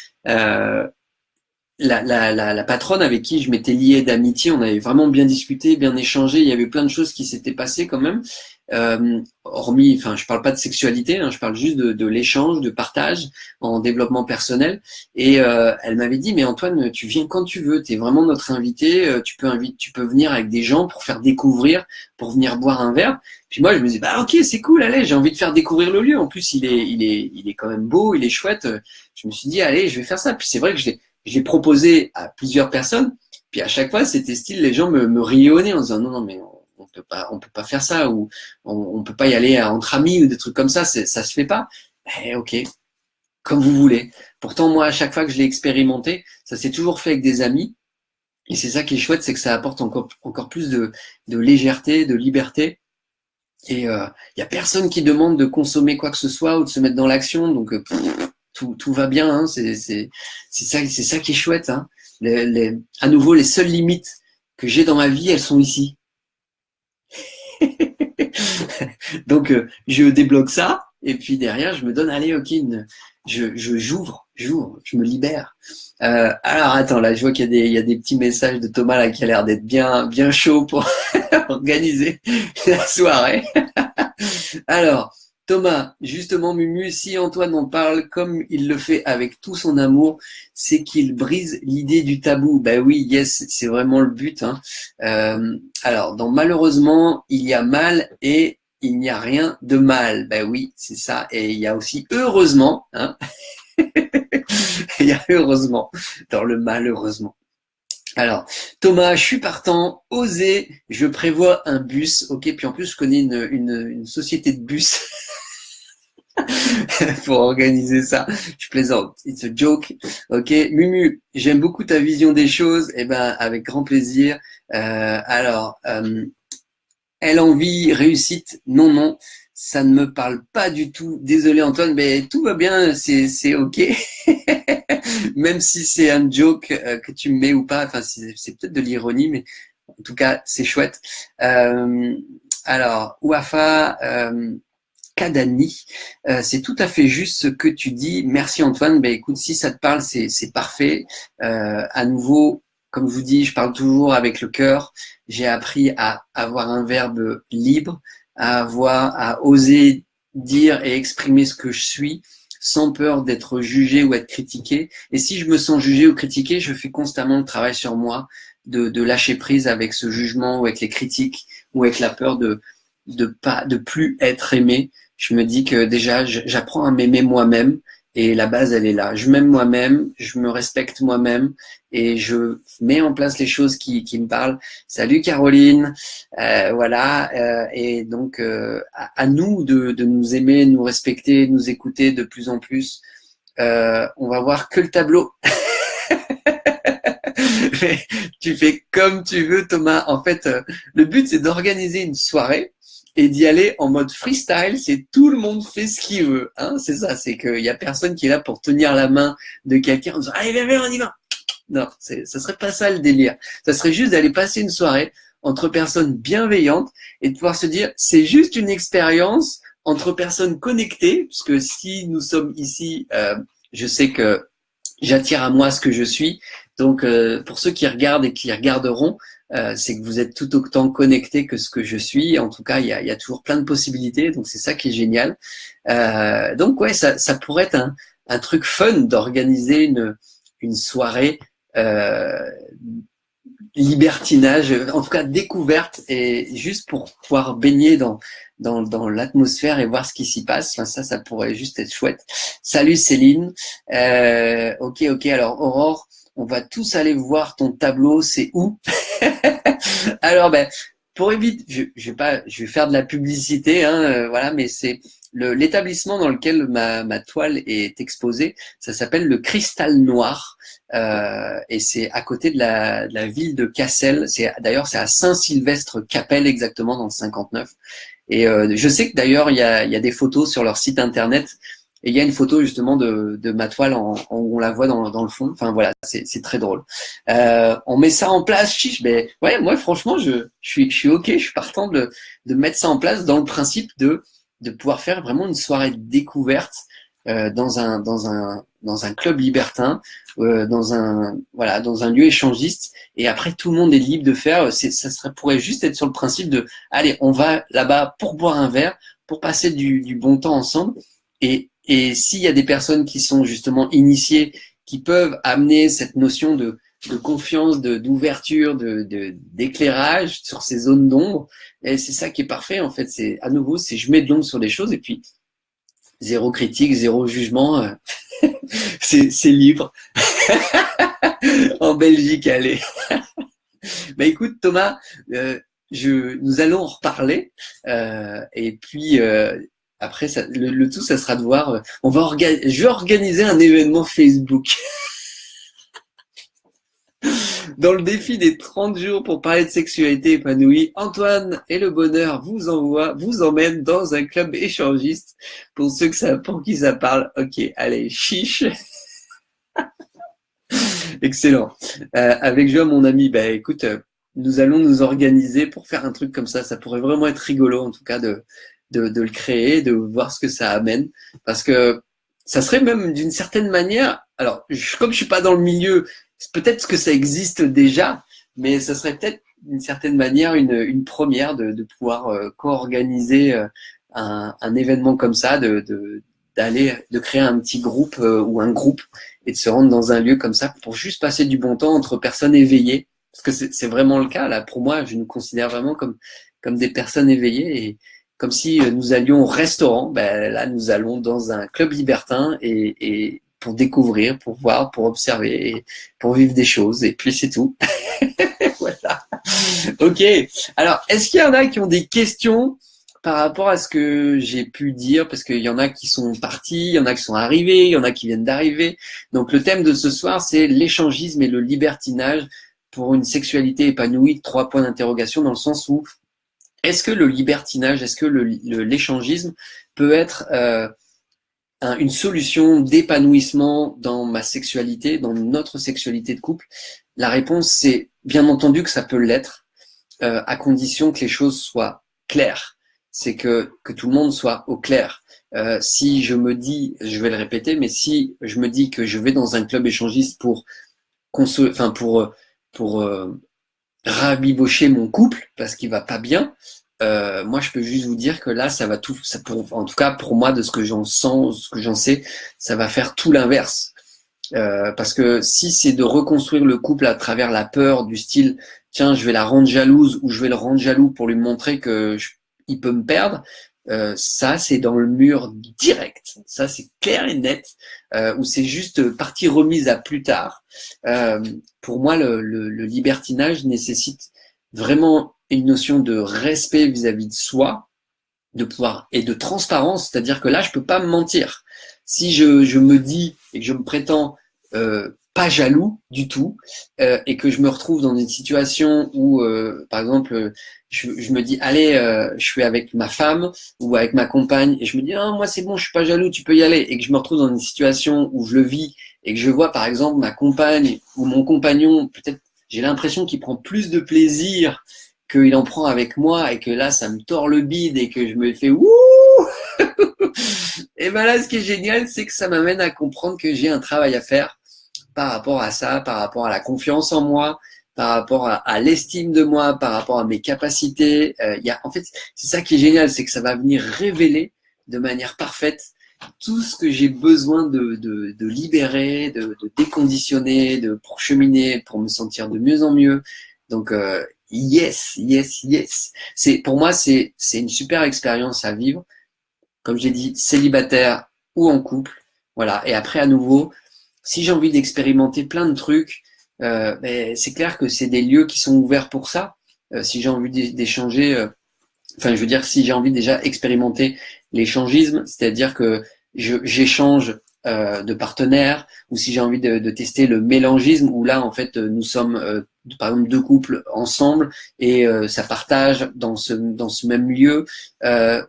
Speaker 1: la patronne avec qui je m'étais lié d'amitié, on avait vraiment bien discuté, bien échangé. Il y avait plein de choses qui s'étaient passées quand même. Hormis, enfin, je parle pas de sexualité, hein, je parle juste de l'échange, de partage en développement personnel. Et elle m'avait dit, mais Antoine, tu viens quand tu veux, tu es vraiment notre invité. Tu peux venir avec des gens pour faire découvrir, pour venir boire un verre. Puis moi, je me dis, bah ok, c'est cool, allez, j'ai envie de faire découvrir le lieu. En plus, il est quand même beau, il est chouette. Je me suis dit, allez, je vais faire ça. Puis c'est vrai que je l'ai proposé à plusieurs personnes. Puis à chaque fois, c'était style, les gens me riaient au nez en disant, non, non, mais on peut pas faire ça, ou on peut pas y aller entre amis ou des trucs comme ça se fait pas. Eh, ok, comme vous voulez. Pourtant, moi, à chaque fois que je l'ai expérimenté, ça s'est toujours fait avec des amis. Et c'est ça qui est chouette, c'est que ça apporte encore plus de légèreté, de liberté. Et y a personne qui demande de consommer quoi que ce soit ou de se mettre dans l'action. Donc tout va bien. Hein, c'est ça qui est chouette. Hein. À nouveau, les seules limites que j'ai dans ma vie, elles sont ici. Donc je débloque ça et puis derrière je me donne, allez, ok, j'ouvre, je me libère. Alors attends, là je vois qu'il y a des petits messages de Thomas là qui a l'air d'être bien chaud pour organiser la soirée. Alors Thomas, justement Mumu, si Antoine en parle comme il le fait avec tout son amour, c'est qu'il brise l'idée du tabou. Ben oui, yes, c'est vraiment le but. Hein. Alors, dans malheureusement, il y a mal et il n'y a rien de mal. Ben oui, c'est ça. Et il y a aussi heureusement. Hein. Il y a heureusement dans le malheureusement. Alors, Thomas, je suis partant, osez, je prévois un bus. Ok, puis en plus, je connais une société de bus. Pour organiser ça. Je plaisante. It's a joke. Ok. Mumu, j'aime beaucoup ta vision des choses. Eh ben, avec grand plaisir. Elle envie, réussite. Non, non. Ça ne me parle pas du tout. Désolé, Antoine, mais tout va bien. C'est ok. Même si c'est un joke que tu me mets ou pas. Enfin, c'est peut-être de l'ironie, mais en tout cas, c'est chouette. Ouafa, Kadani, c'est tout à fait juste ce que tu dis. Merci Antoine. Ben écoute, si ça te parle, c'est parfait. À nouveau, comme je vous dis, je parle toujours avec le cœur. J'ai appris à avoir un verbe libre, à oser dire et exprimer ce que je suis, sans peur d'être jugé ou être critiqué. Et si je me sens jugé ou critiqué, je fais constamment le travail sur moi, de lâcher prise avec ce jugement ou avec les critiques ou avec la peur de plus être aimé. Je me dis que déjà, j'apprends à m'aimer moi-même et la base, elle est là. Je m'aime moi-même, je me respecte moi-même et je mets en place les choses qui me parlent. Salut Caroline, voilà. Et donc, à nous de nous aimer, nous respecter, nous écouter de plus en plus. On va voir que le tableau. Mais tu fais comme tu veux, Thomas. En fait, le but, c'est d'organiser une soirée et d'y aller en mode freestyle, c'est tout le monde fait ce qu'il veut. Hein, c'est ça, c'est qu'il y a personne qui est là pour tenir la main de quelqu'un en disant « Allez, viens, on y va !» Non, ça serait pas ça le délire. Ça serait juste d'aller passer une soirée entre personnes bienveillantes et de pouvoir se dire « C'est juste une expérience entre personnes connectées », puisque si nous sommes ici, je sais que j'attire à moi ce que je suis. Donc, pour ceux qui regardent et qui regarderont, c'est que vous êtes tout autant connectés que ce que je suis. En tout cas, il y a toujours plein de possibilités. Donc, c'est ça qui est génial. Donc, ouais, ça pourrait être un truc fun d'organiser une soirée libertinage, en tout cas découverte, et juste pour pouvoir baigner dans l'atmosphère et voir ce qui s'y passe. Enfin, ça pourrait juste être chouette. Salut Céline. Ok. Alors, Aurore, on va tous aller voir ton tableau. C'est où? Alors, pour éviter, je vais faire de la publicité, hein, voilà, mais c'est l'établissement dans lequel ma toile est exposée. Ça s'appelle le Cristal Noir, et c'est à côté de la ville de Cassel. D'ailleurs, c'est à Saint-Sylvestre-Capelle exactement dans le 59. Et je sais que d'ailleurs il y a des photos sur leur site internet. Et il y a une photo justement de ma toile où on la voit dans le fond. Enfin voilà, c'est très drôle. On met ça en place, chiche. Mais ouais, moi franchement, je suis ok, je suis partant de mettre ça en place dans le principe de pouvoir faire vraiment une soirée de découverte dans un club libertin, dans un lieu échangiste. Et après, tout le monde est libre de faire. Pourrait juste être sur le principe de, allez, on va là-bas pour boire un verre, pour passer du bon temps ensemble. Et s'il y a des personnes qui sont justement initiées, qui peuvent amener cette notion de confiance, d'ouverture, d'éclairage sur ces zones d'ombre, et c'est ça qui est parfait en fait. C'est à nouveau, c'est je mets de l'ombre sur les choses et puis zéro critique, zéro jugement, c'est libre. En Belgique, allez. Bah écoute Thomas, nous allons en reparler et puis après le tout, ça sera de voir. Je vais organiser un événement Facebook. Dans le défi des 30 jours pour parler de sexualité épanouie, Antoine et le bonheur vous emmènent dans un club échangiste. Pour pour qui ça parle, ok, allez, chiche. Excellent. Avec Joa, mon ami, bah écoute, nous allons nous organiser pour faire un truc comme ça. Ça pourrait vraiment être rigolo, en tout cas, de le créer, de voir ce que ça amène. Parce que ça serait même d'une certaine manière, alors, comme je suis pas dans le milieu, peut-être que ça existe déjà, mais ça serait peut-être d'une certaine manière une première de pouvoir co-organiser un événement comme ça, de créer un petit groupe ou un groupe et de se rendre dans un lieu comme ça pour juste passer du bon temps entre personnes éveillées. Parce que c'est vraiment le cas, là. Pour moi, je nous considère vraiment comme des personnes éveillées et comme si nous allions au restaurant. Ben, là, nous allons dans un club libertin et pour découvrir, pour voir, pour observer, et pour vivre des choses. Et puis, c'est tout. Voilà. Ok. Alors, est-ce qu'il y en a qui ont des questions par rapport à ce que j'ai pu dire? Parce qu'il y en a qui sont partis, il y en a qui sont arrivés, il y en a qui viennent d'arriver. Donc, le thème de ce soir, c'est l'échangisme et le libertinage pour une sexualité épanouie. 3 points d'interrogation dans le sens où est-ce que le libertinage, est-ce que l'échangisme peut être une solution d'épanouissement dans ma sexualité, dans notre sexualité de couple? La réponse, c'est bien entendu que ça peut l'être, à condition que les choses soient claires. C'est que tout le monde soit au clair. Si je me dis, je vais le répéter, mais si je me dis que je vais dans un club échangiste pour rabibocher mon couple parce qu'il va pas bien, moi je peux juste vous dire que là en tout cas pour moi, de ce que j'en sens, ce que j'en sais, ça va faire tout l'inverse. Parce que si c'est de reconstruire le couple à travers la peur du style tiens je vais la rendre jalouse ou je vais le rendre jaloux pour lui montrer il peut me perdre, ça c'est dans le mur direct, ça c'est clair et net, ou c'est juste partie remise à plus tard. Pour moi le libertinage nécessite vraiment une notion de respect vis-à-vis de soi, de pouvoir et de transparence, c'est-à-dire que là je peux pas me mentir. Si je me dis et que je me prétends pas jaloux du tout, et que je me retrouve dans une situation où par exemple je me dis allez je suis avec ma femme ou avec ma compagne et je me dis ah moi c'est bon je suis pas jaloux tu peux y aller, et que je me retrouve dans une situation où je le vis et que je vois par exemple ma compagne ou mon compagnon, peut-être j'ai l'impression qu'il prend plus de plaisir qu'il en prend avec moi et que là ça me tord le bide et que je me fais ouh. Et ben là ce qui est génial c'est que ça m'amène à comprendre que j'ai un travail à faire par rapport à ça, par rapport à la confiance en moi, par rapport à l'estime de moi, par rapport à mes capacités. En fait, c'est ça qui est génial, c'est que ça va venir révéler de manière parfaite tout ce que j'ai besoin de libérer, de déconditionner, pour cheminer, pour me sentir de mieux en mieux. Donc, yes. Pour moi, c'est une super expérience à vivre. Comme j'ai dit, célibataire ou en couple. Voilà. Et après, à nouveau, si j'ai envie d'expérimenter plein de trucs, c'est clair que c'est des lieux qui sont ouverts pour ça. Si j'ai envie d'échanger, je veux dire, si j'ai envie déjà expérimenter l'échangisme, c'est-à-dire que j'échange de partenaires, ou si j'ai envie de tester le mélangisme, où là, en fait, nous sommes par exemple 2 couples ensemble et ça partage dans ce même lieu,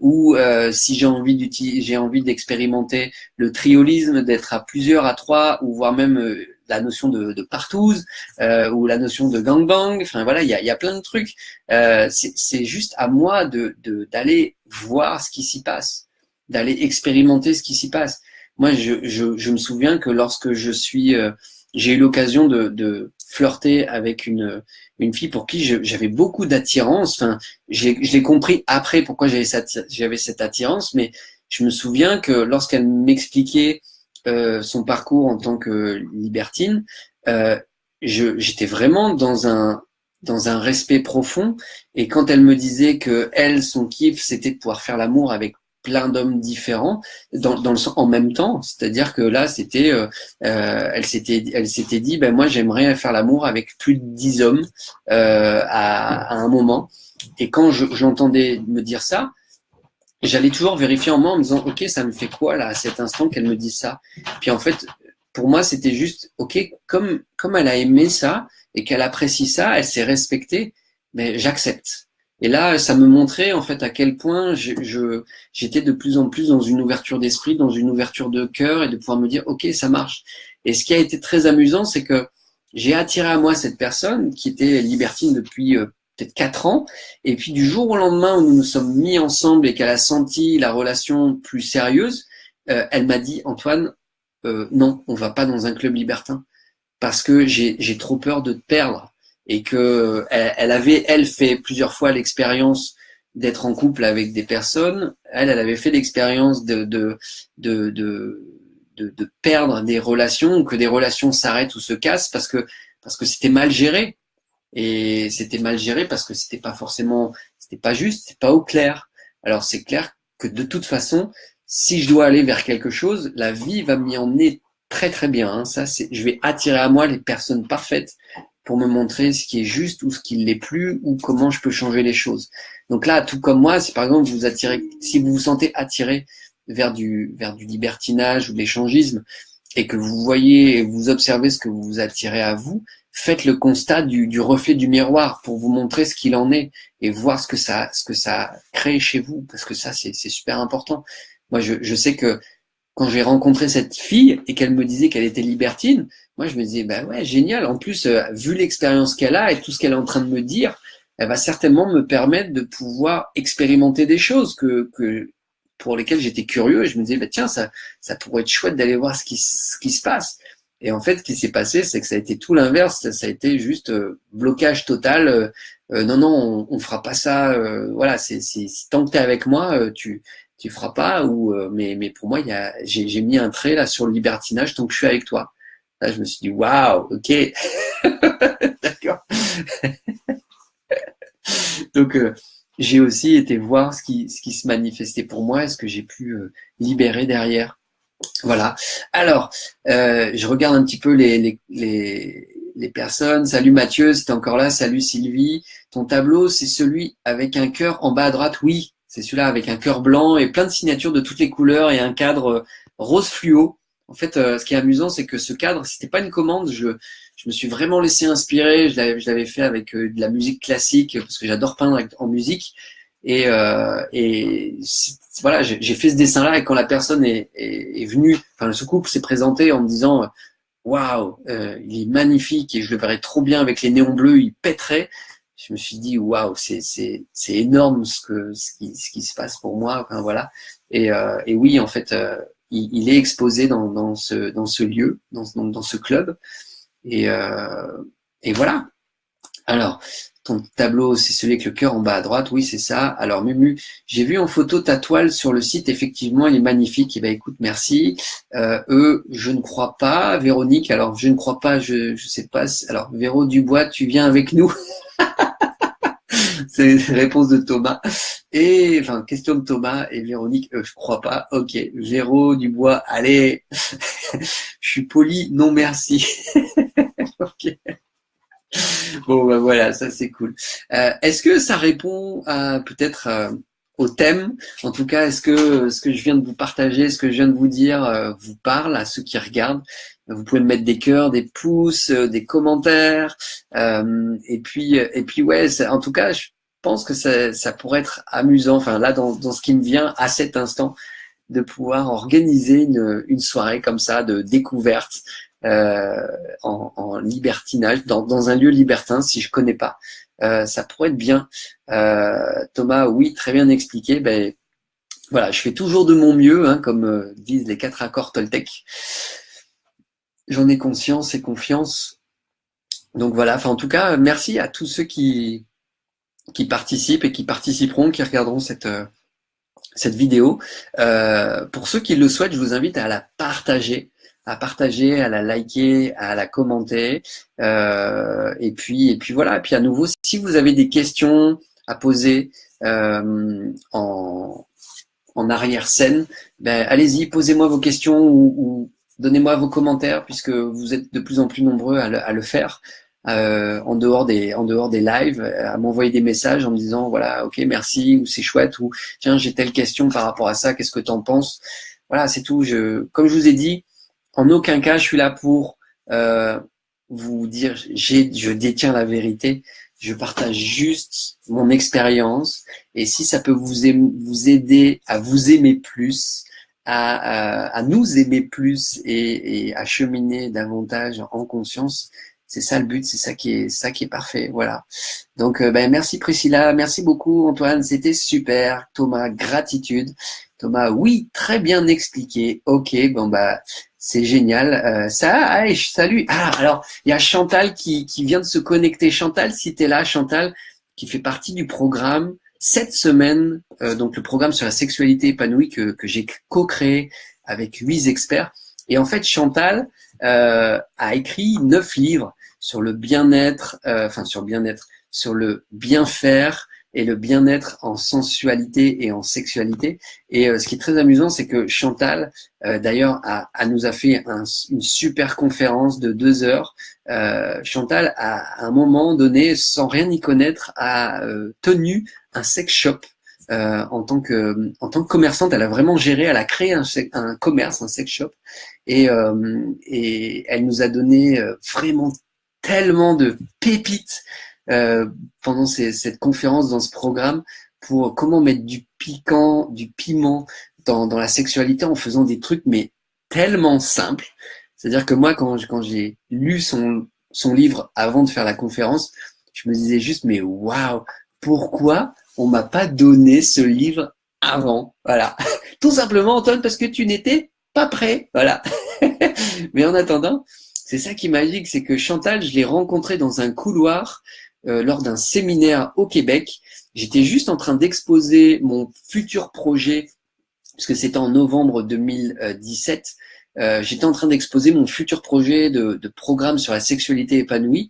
Speaker 1: ou si j'ai envie d'expérimenter le triolisme, d'être à plusieurs, à 3, ou voire même la notion de partouze, ou la notion de gangbang. Enfin voilà, il y a plein de trucs. C'est juste à moi d'aller voir ce qui s'y passe, d'aller expérimenter ce qui s'y passe. moi, je me souviens que lorsque j'ai eu l'occasion de flirter avec une fille pour qui j'avais beaucoup d'attirance. Enfin, je l'ai compris après pourquoi j'avais cette attirance, mais je me souviens que lorsqu'elle m'expliquait son parcours en tant que libertine, euh, j'étais vraiment dans un respect profond. Et quand elle me disait que elle, son kiff, c'était de pouvoir faire l'amour avec plein d'hommes différents en même temps, c'est-à-dire que là c'était elle s'était dit ben moi j'aimerais faire l'amour avec plus de 10 hommes à un moment, et quand j'entendais me dire ça, j'allais toujours vérifier en moi en me disant ok, ça me fait quoi là à cet instant qu'elle me dise ça. Puis en fait pour moi c'était juste ok, comme elle a aimé ça et qu'elle apprécie ça, elle s'est respectée, mais j'accepte. Et là, ça me montrait en fait à quel point j'étais de plus en plus dans une ouverture d'esprit, dans une ouverture de cœur, et de pouvoir me dire ok, ça marche. Et ce qui a été très amusant, c'est que j'ai attiré à moi cette personne qui était libertine depuis peut-être 4 ans, et puis du jour au lendemain où nous nous sommes mis ensemble et qu'elle a senti la relation plus sérieuse, elle m'a dit Antoine, non, on va pas dans un club libertin parce que j'ai trop peur de te perdre, et que elle avait fait plusieurs fois l'expérience d'être en couple avec des personnes. Elle avait fait l'expérience de, de perdre des relations, ou que des relations s'arrêtent ou se cassent parce que c'était mal géré. Et c'était mal géré parce que c'était pas juste, c'était pas au clair. Alors c'est clair que de toute façon, si je dois aller vers quelque chose, la vie va m'y emmener très très bien. Hein. Ça, je vais attirer à moi les personnes parfaites pour me montrer ce qui est juste ou ce qui ne l'est plus, ou comment je peux changer les choses. Donc là, tout comme moi, si par exemple si vous vous sentez attiré vers du libertinage ou de l'échangisme, et que vous voyez et vous observez ce que vous attirez à vous, faites le constat du reflet du miroir pour vous montrer ce qu'il en est et voir ce que ça crée chez vous, parce que ça c'est super important. Moi je sais que quand j'ai rencontré cette fille et qu'elle me disait qu'elle était libertine, moi je me disais bah ouais, génial, en plus vu l'expérience qu'elle a et tout ce qu'elle est en train de me dire, elle va certainement me permettre de pouvoir expérimenter des choses que pour lesquelles j'étais curieux, et je me disais bah tiens, ça pourrait être chouette d'aller voir ce qui se passe. Et en fait, ce qui s'est passé, c'est que ça a été tout l'inverse. Ça a été juste blocage total. Non, non, on fera pas ça. Voilà, tant que t'es avec moi, tu feras pas. Ou mais pour moi, j'ai mis un trait là sur le libertinage tant que je suis avec toi. Là, je me suis dit waouh, ok, d'accord. Donc j'ai aussi été voir ce qui se manifestait pour moi et ce que j'ai pu libérer derrière. Voilà. Alors, je regarde un petit peu les personnes. Salut Mathieu, c'est encore là. Salut Sylvie. Ton tableau, c'est celui avec un cœur en bas à droite? Oui, c'est celui-là avec un cœur blanc et plein de signatures de toutes les couleurs et un cadre rose fluo. En fait, ce qui est amusant, c'est que ce cadre, c'était pas une commande. Je me suis vraiment laissé inspirer. Je l'avais fait avec de la musique classique parce que j'adore peindre en musique. Et voilà, j'ai fait ce dessin-là, et quand la personne est venue, enfin ce couple s'est présenté en me disant waouh, il est magnifique et je le verrais trop bien avec les néons bleus, il pèterait. Je me suis dit waouh, c'est énorme ce qui se passe pour moi. Enfin voilà. Et oui, en fait, il est exposé dans ce lieu, dans ce club. Et, et voilà. Alors, ton tableau, c'est celui avec le cœur en bas à droite. Oui, c'est ça. Alors, Mumu, j'ai vu en photo ta toile sur le site. Effectivement, elle est magnifique. Eh ben, écoute, merci. Je ne crois pas. Véronique, alors, je ne crois pas. Je sais pas. Alors, Véro Dubois, tu viens avec nous? C'est une réponse de Thomas. Et, enfin, question de Thomas et Véronique, je crois pas. Ok. Véro Dubois, allez. Je suis poli. Non, merci. Ok. Bon, bah voilà, ça c'est cool. Est-ce que ça répond peut-être au thème? En tout cas, est-ce que ce que je viens de vous partager, ce que je viens de vous dire, vous parle à ceux qui regardent? Vous pouvez me mettre des cœurs, des pouces, des commentaires. Et puis ouais, en tout cas, je pense que ça pourrait être amusant. Enfin là, dans ce qui me vient à cet instant, de pouvoir organiser une soirée comme ça de découverte en libertinage, dans un lieu libertin, si je connais pas. Ça pourrait être bien. Thomas, oui, très bien expliqué. Ben, Voilà, je fais toujours de mon mieux, hein, comme disent les 4 accords Toltec. J'en ai conscience et confiance. Donc voilà, enfin en tout cas, merci à tous ceux qui participent et qui participeront, qui regarderont cette vidéo. Pour ceux qui le souhaitent, je vous invite à la partager, à la liker, à la commenter. Et puis voilà. Et puis à nouveau, si vous avez des questions à poser en arrière-scène, ben, allez-y, posez-moi vos questions ou donnez-moi vos commentaires, puisque vous êtes de plus en plus nombreux à le faire. En dehors des lives, à m'envoyer des messages en me disant voilà, ok, merci, ou c'est chouette, ou tiens, j'ai telle question par rapport à ça, qu'est-ce que tu en penses? Voilà, c'est tout. Comme je vous ai dit, en aucun cas je suis là pour vous dire je détiens la vérité. Je partage juste mon expérience, et si ça peut vous aider à vous aimer plus, à nous aimer plus et à cheminer davantage en conscience, c'est ça le but, c'est ça qui est parfait, voilà. Donc ben merci Priscilla, merci beaucoup Antoine, c'était super. Thomas, gratitude. Thomas, oui, très bien expliqué. Ok, bon bah c'est génial. Allez, salut. Ah, alors il y a Chantal qui vient de se connecter. Chantal, si t'es là, Chantal, qui fait partie du programme cette semaine, donc le programme sur la sexualité épanouie que j'ai co-créé avec 8 experts. Et en fait, Chantal a écrit 9 livres sur le bien-être, sur le bien-faire et le bien-être en sensualité et en sexualité. Et ce qui est très amusant, c'est que Chantal, d'ailleurs, nous a fait une super conférence de 2 heures. Chantal, à un moment donné, sans rien y connaître, a tenu un sex shop. En tant que commerçante, elle a vraiment géré, elle a créé un commerce, un sex shop, et elle nous a donné vraiment tellement de pépites pendant cette conférence, dans ce programme, pour comment mettre du piquant, du piment dans la sexualité en faisant des trucs mais tellement simples. C'est-à-dire que moi, quand j'ai lu son livre avant de faire la conférence, je me disais juste mais waouh, pourquoi on m'a pas donné ce livre avant? Voilà, tout simplement Antoine, parce que tu n'étais pas prêt. Voilà. Mais en attendant, c'est ça qui est magique, c'est que Chantal, je l'ai rencontrée dans un couloir lors d'un séminaire au Québec. J'étais juste en train d'exposer mon futur projet, puisque c'était en novembre 2017. J'étais en train d'exposer mon futur projet de programme sur la sexualité épanouie.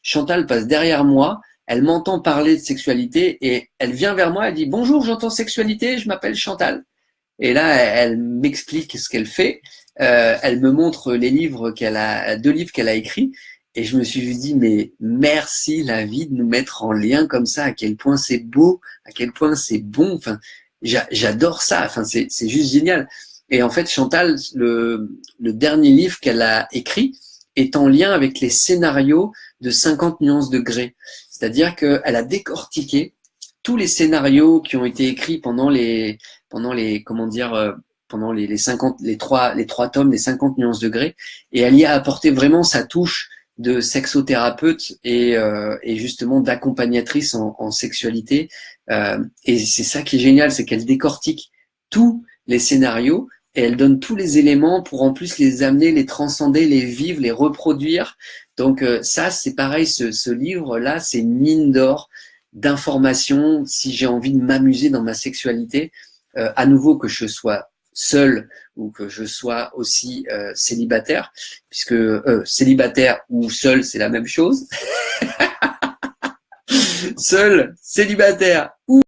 Speaker 1: Chantal passe derrière moi, elle m'entend parler de sexualité et elle vient vers moi, elle dit « Bonjour, j'entends sexualité, je m'appelle Chantal ». Et là, elle m'explique ce qu'elle fait. Elle me montre les livres 2 livres qu'elle a écrits. Et je me suis dit, mais merci la vie de nous mettre en lien comme ça, à quel point c'est beau, à quel point c'est bon. Enfin, j'adore ça. Enfin, c'est juste génial. Et en fait, Chantal, le dernier livre qu'elle a écrit est en lien avec les scénarios de 50 nuances de Grey. C'est-à-dire qu'elle a décortiqué tous les scénarios qui ont été écrits pendant les 3 tomes, les 50 nuances de Grey, et elle y a apporté vraiment sa touche de sexothérapeute et justement d'accompagnatrice en sexualité. Et c'est ça qui est génial, c'est qu'elle décortique tous les scénarios et elle donne tous les éléments pour en plus les amener, les transcender, les vivre, les reproduire. Donc ça, c'est pareil, ce livre-là, c'est une mine d'or d'informations si j'ai envie de m'amuser dans ma sexualité, à nouveau que je sois seul ou que je sois aussi célibataire, puisque célibataire ou seul, c'est la même chose. Seul, célibataire ou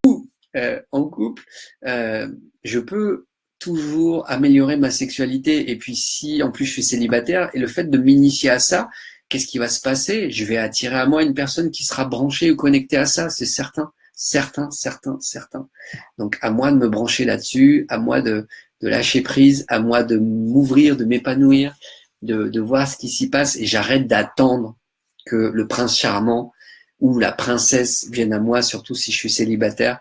Speaker 1: en couple, je peux toujours améliorer ma sexualité. Et puis si en plus je suis célibataire, et le fait de m'initier à ça, qu'est-ce qui va se passer? Je vais attirer à moi une personne qui sera branchée ou connectée à ça, c'est certain. Certain. Donc à moi de me brancher là-dessus, à moi de lâcher prise, à moi de m'ouvrir, de m'épanouir, de voir ce qui s'y passe, et j'arrête d'attendre que le prince charmant ou la princesse vienne à moi, surtout si je suis célibataire.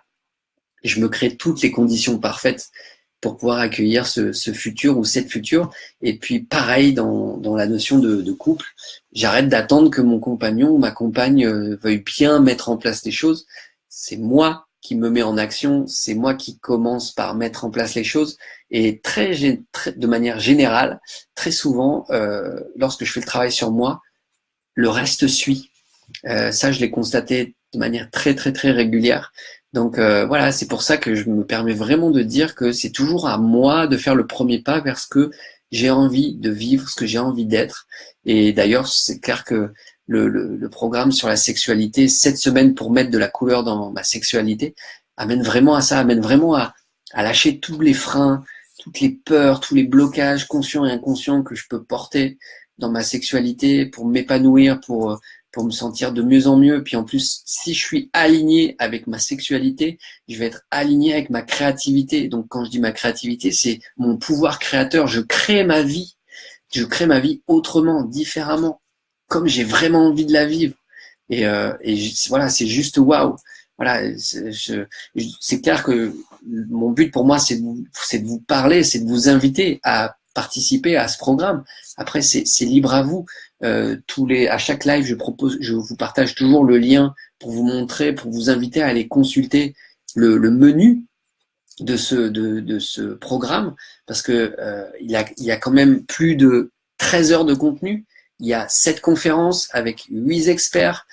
Speaker 1: Je me crée toutes les conditions parfaites pour pouvoir accueillir ce futur ou cette future. Et puis pareil dans la notion de couple, j'arrête d'attendre que mon compagnon ou ma compagne veuille bien mettre en place les choses. C'est moi qui me met en action, c'est moi qui commence par mettre en place les choses. Et de manière générale, très souvent, lorsque je fais le travail sur moi, le reste suit. Ça, je l'ai constaté de manière très très très régulière. Donc voilà, c'est pour ça que je me permets vraiment de dire que c'est toujours à moi de faire le premier pas vers ce que j'ai envie de vivre, ce que j'ai envie d'être. Et d'ailleurs, c'est clair que le programme sur la sexualité, 7 semaines pour mettre de la couleur dans ma sexualité, amène vraiment à ça, amène vraiment à lâcher tous les freins, toutes les peurs, tous les blocages conscients et inconscients que je peux porter dans ma sexualité pour m'épanouir, pour me sentir de mieux en mieux. Puis en plus, si je suis aligné avec ma sexualité, je vais être aligné avec ma créativité. Donc quand je dis ma créativité, c'est mon pouvoir créateur. Je crée ma vie autrement, différemment, comme j'ai vraiment envie de la vivre. Voilà, c'est juste waouh. Voilà, c'est clair que mon but pour moi, c'est de vous parler, c'est de vous inviter à participer à ce programme. Après, c'est libre à vous. À chaque live, je vous partage toujours le lien pour vous montrer, pour vous inviter à aller consulter le menu de ce programme, parce que il y a quand même plus de 13 heures de contenu. Il y a 7 conférences avec 8 experts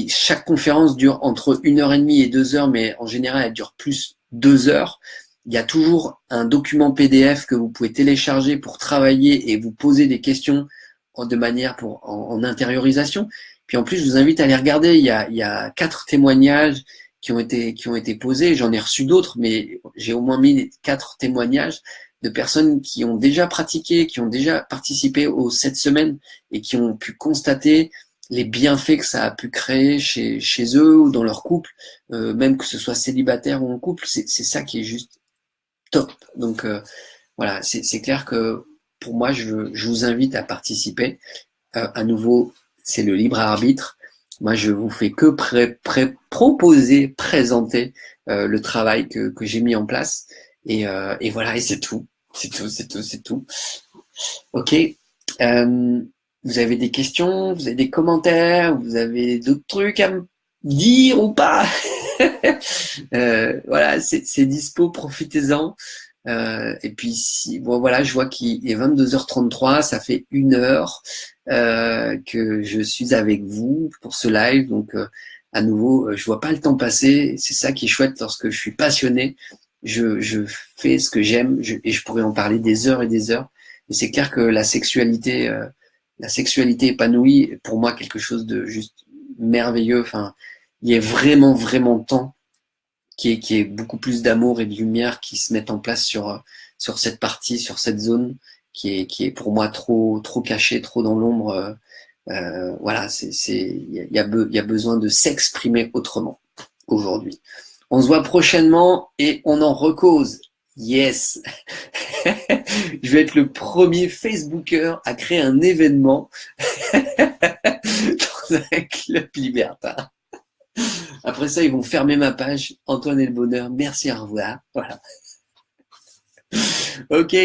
Speaker 1: chaque conférence dure entre 1h30 et 2 heures, mais en général, elle dure plus 2 heures. Il y a toujours un document PDF que vous pouvez télécharger pour travailler et vous poser des questions de manière en intériorisation. Puis en plus, je vous invite à les regarder. Il y a 4 témoignages qui ont été posés. J'en ai reçu d'autres, mais j'ai au moins mis 4 témoignages de personnes qui ont déjà pratiqué, qui ont déjà participé aux 7 semaines et qui ont pu constater les bienfaits que ça a pu créer chez eux ou dans leur couple, même que ce soit célibataire ou en couple. C'est ça qui est juste top. Donc voilà, c'est clair que pour moi, je vous invite à participer. À nouveau, c'est le libre arbitre. Moi, je vous fais que proposer, présenter le travail que j'ai mis en place. Et voilà, et c'est tout. C'est tout. Ok. Vous avez des questions, vous avez des commentaires, vous avez d'autres trucs à me dire ou pas? Voilà, c'est dispo, profitez-en. Et puis voilà, je vois qu'il est 22h33, ça fait 1 heure que je suis avec vous pour ce live. Donc à nouveau, je vois pas le temps passer. C'est ça qui est chouette lorsque je suis passionné. Je fais ce que j'aime et je pourrais en parler des heures et des heures. Et c'est clair que la sexualité épanouie est pour moi quelque chose de juste merveilleux. Enfin, il y a vraiment, vraiment temps qui est beaucoup plus d'amour et de lumière qui se mettent en place sur cette partie, sur cette zone qui est pour moi trop cachée, trop dans l'ombre. Voilà, il y a besoin de s'exprimer autrement aujourd'hui. On se voit prochainement et on en recause. Yes. Je vais être le premier Facebooker à créer un événement dans un club libertin. Après ça, ils vont fermer ma page. Antoine et le bonheur, merci, au revoir. Voilà. Ok.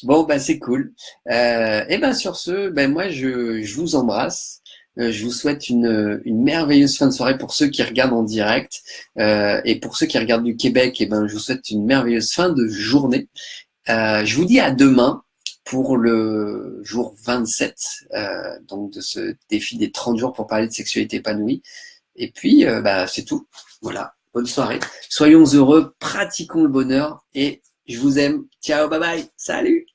Speaker 1: Bon, bah c'est cool. Et ben sur ce, ben moi je vous embrasse. Je vous souhaite une merveilleuse fin de soirée pour ceux qui regardent en direct. Et pour ceux qui regardent du Québec, et ben je vous souhaite une merveilleuse fin de journée. Je vous dis à demain pour le jour 27, donc de ce défi des 30 jours pour parler de sexualité épanouie. Et puis, bah, c'est tout. Voilà. Bonne soirée. Soyons heureux, pratiquons le bonheur et je vous aime. Ciao, bye bye. Salut!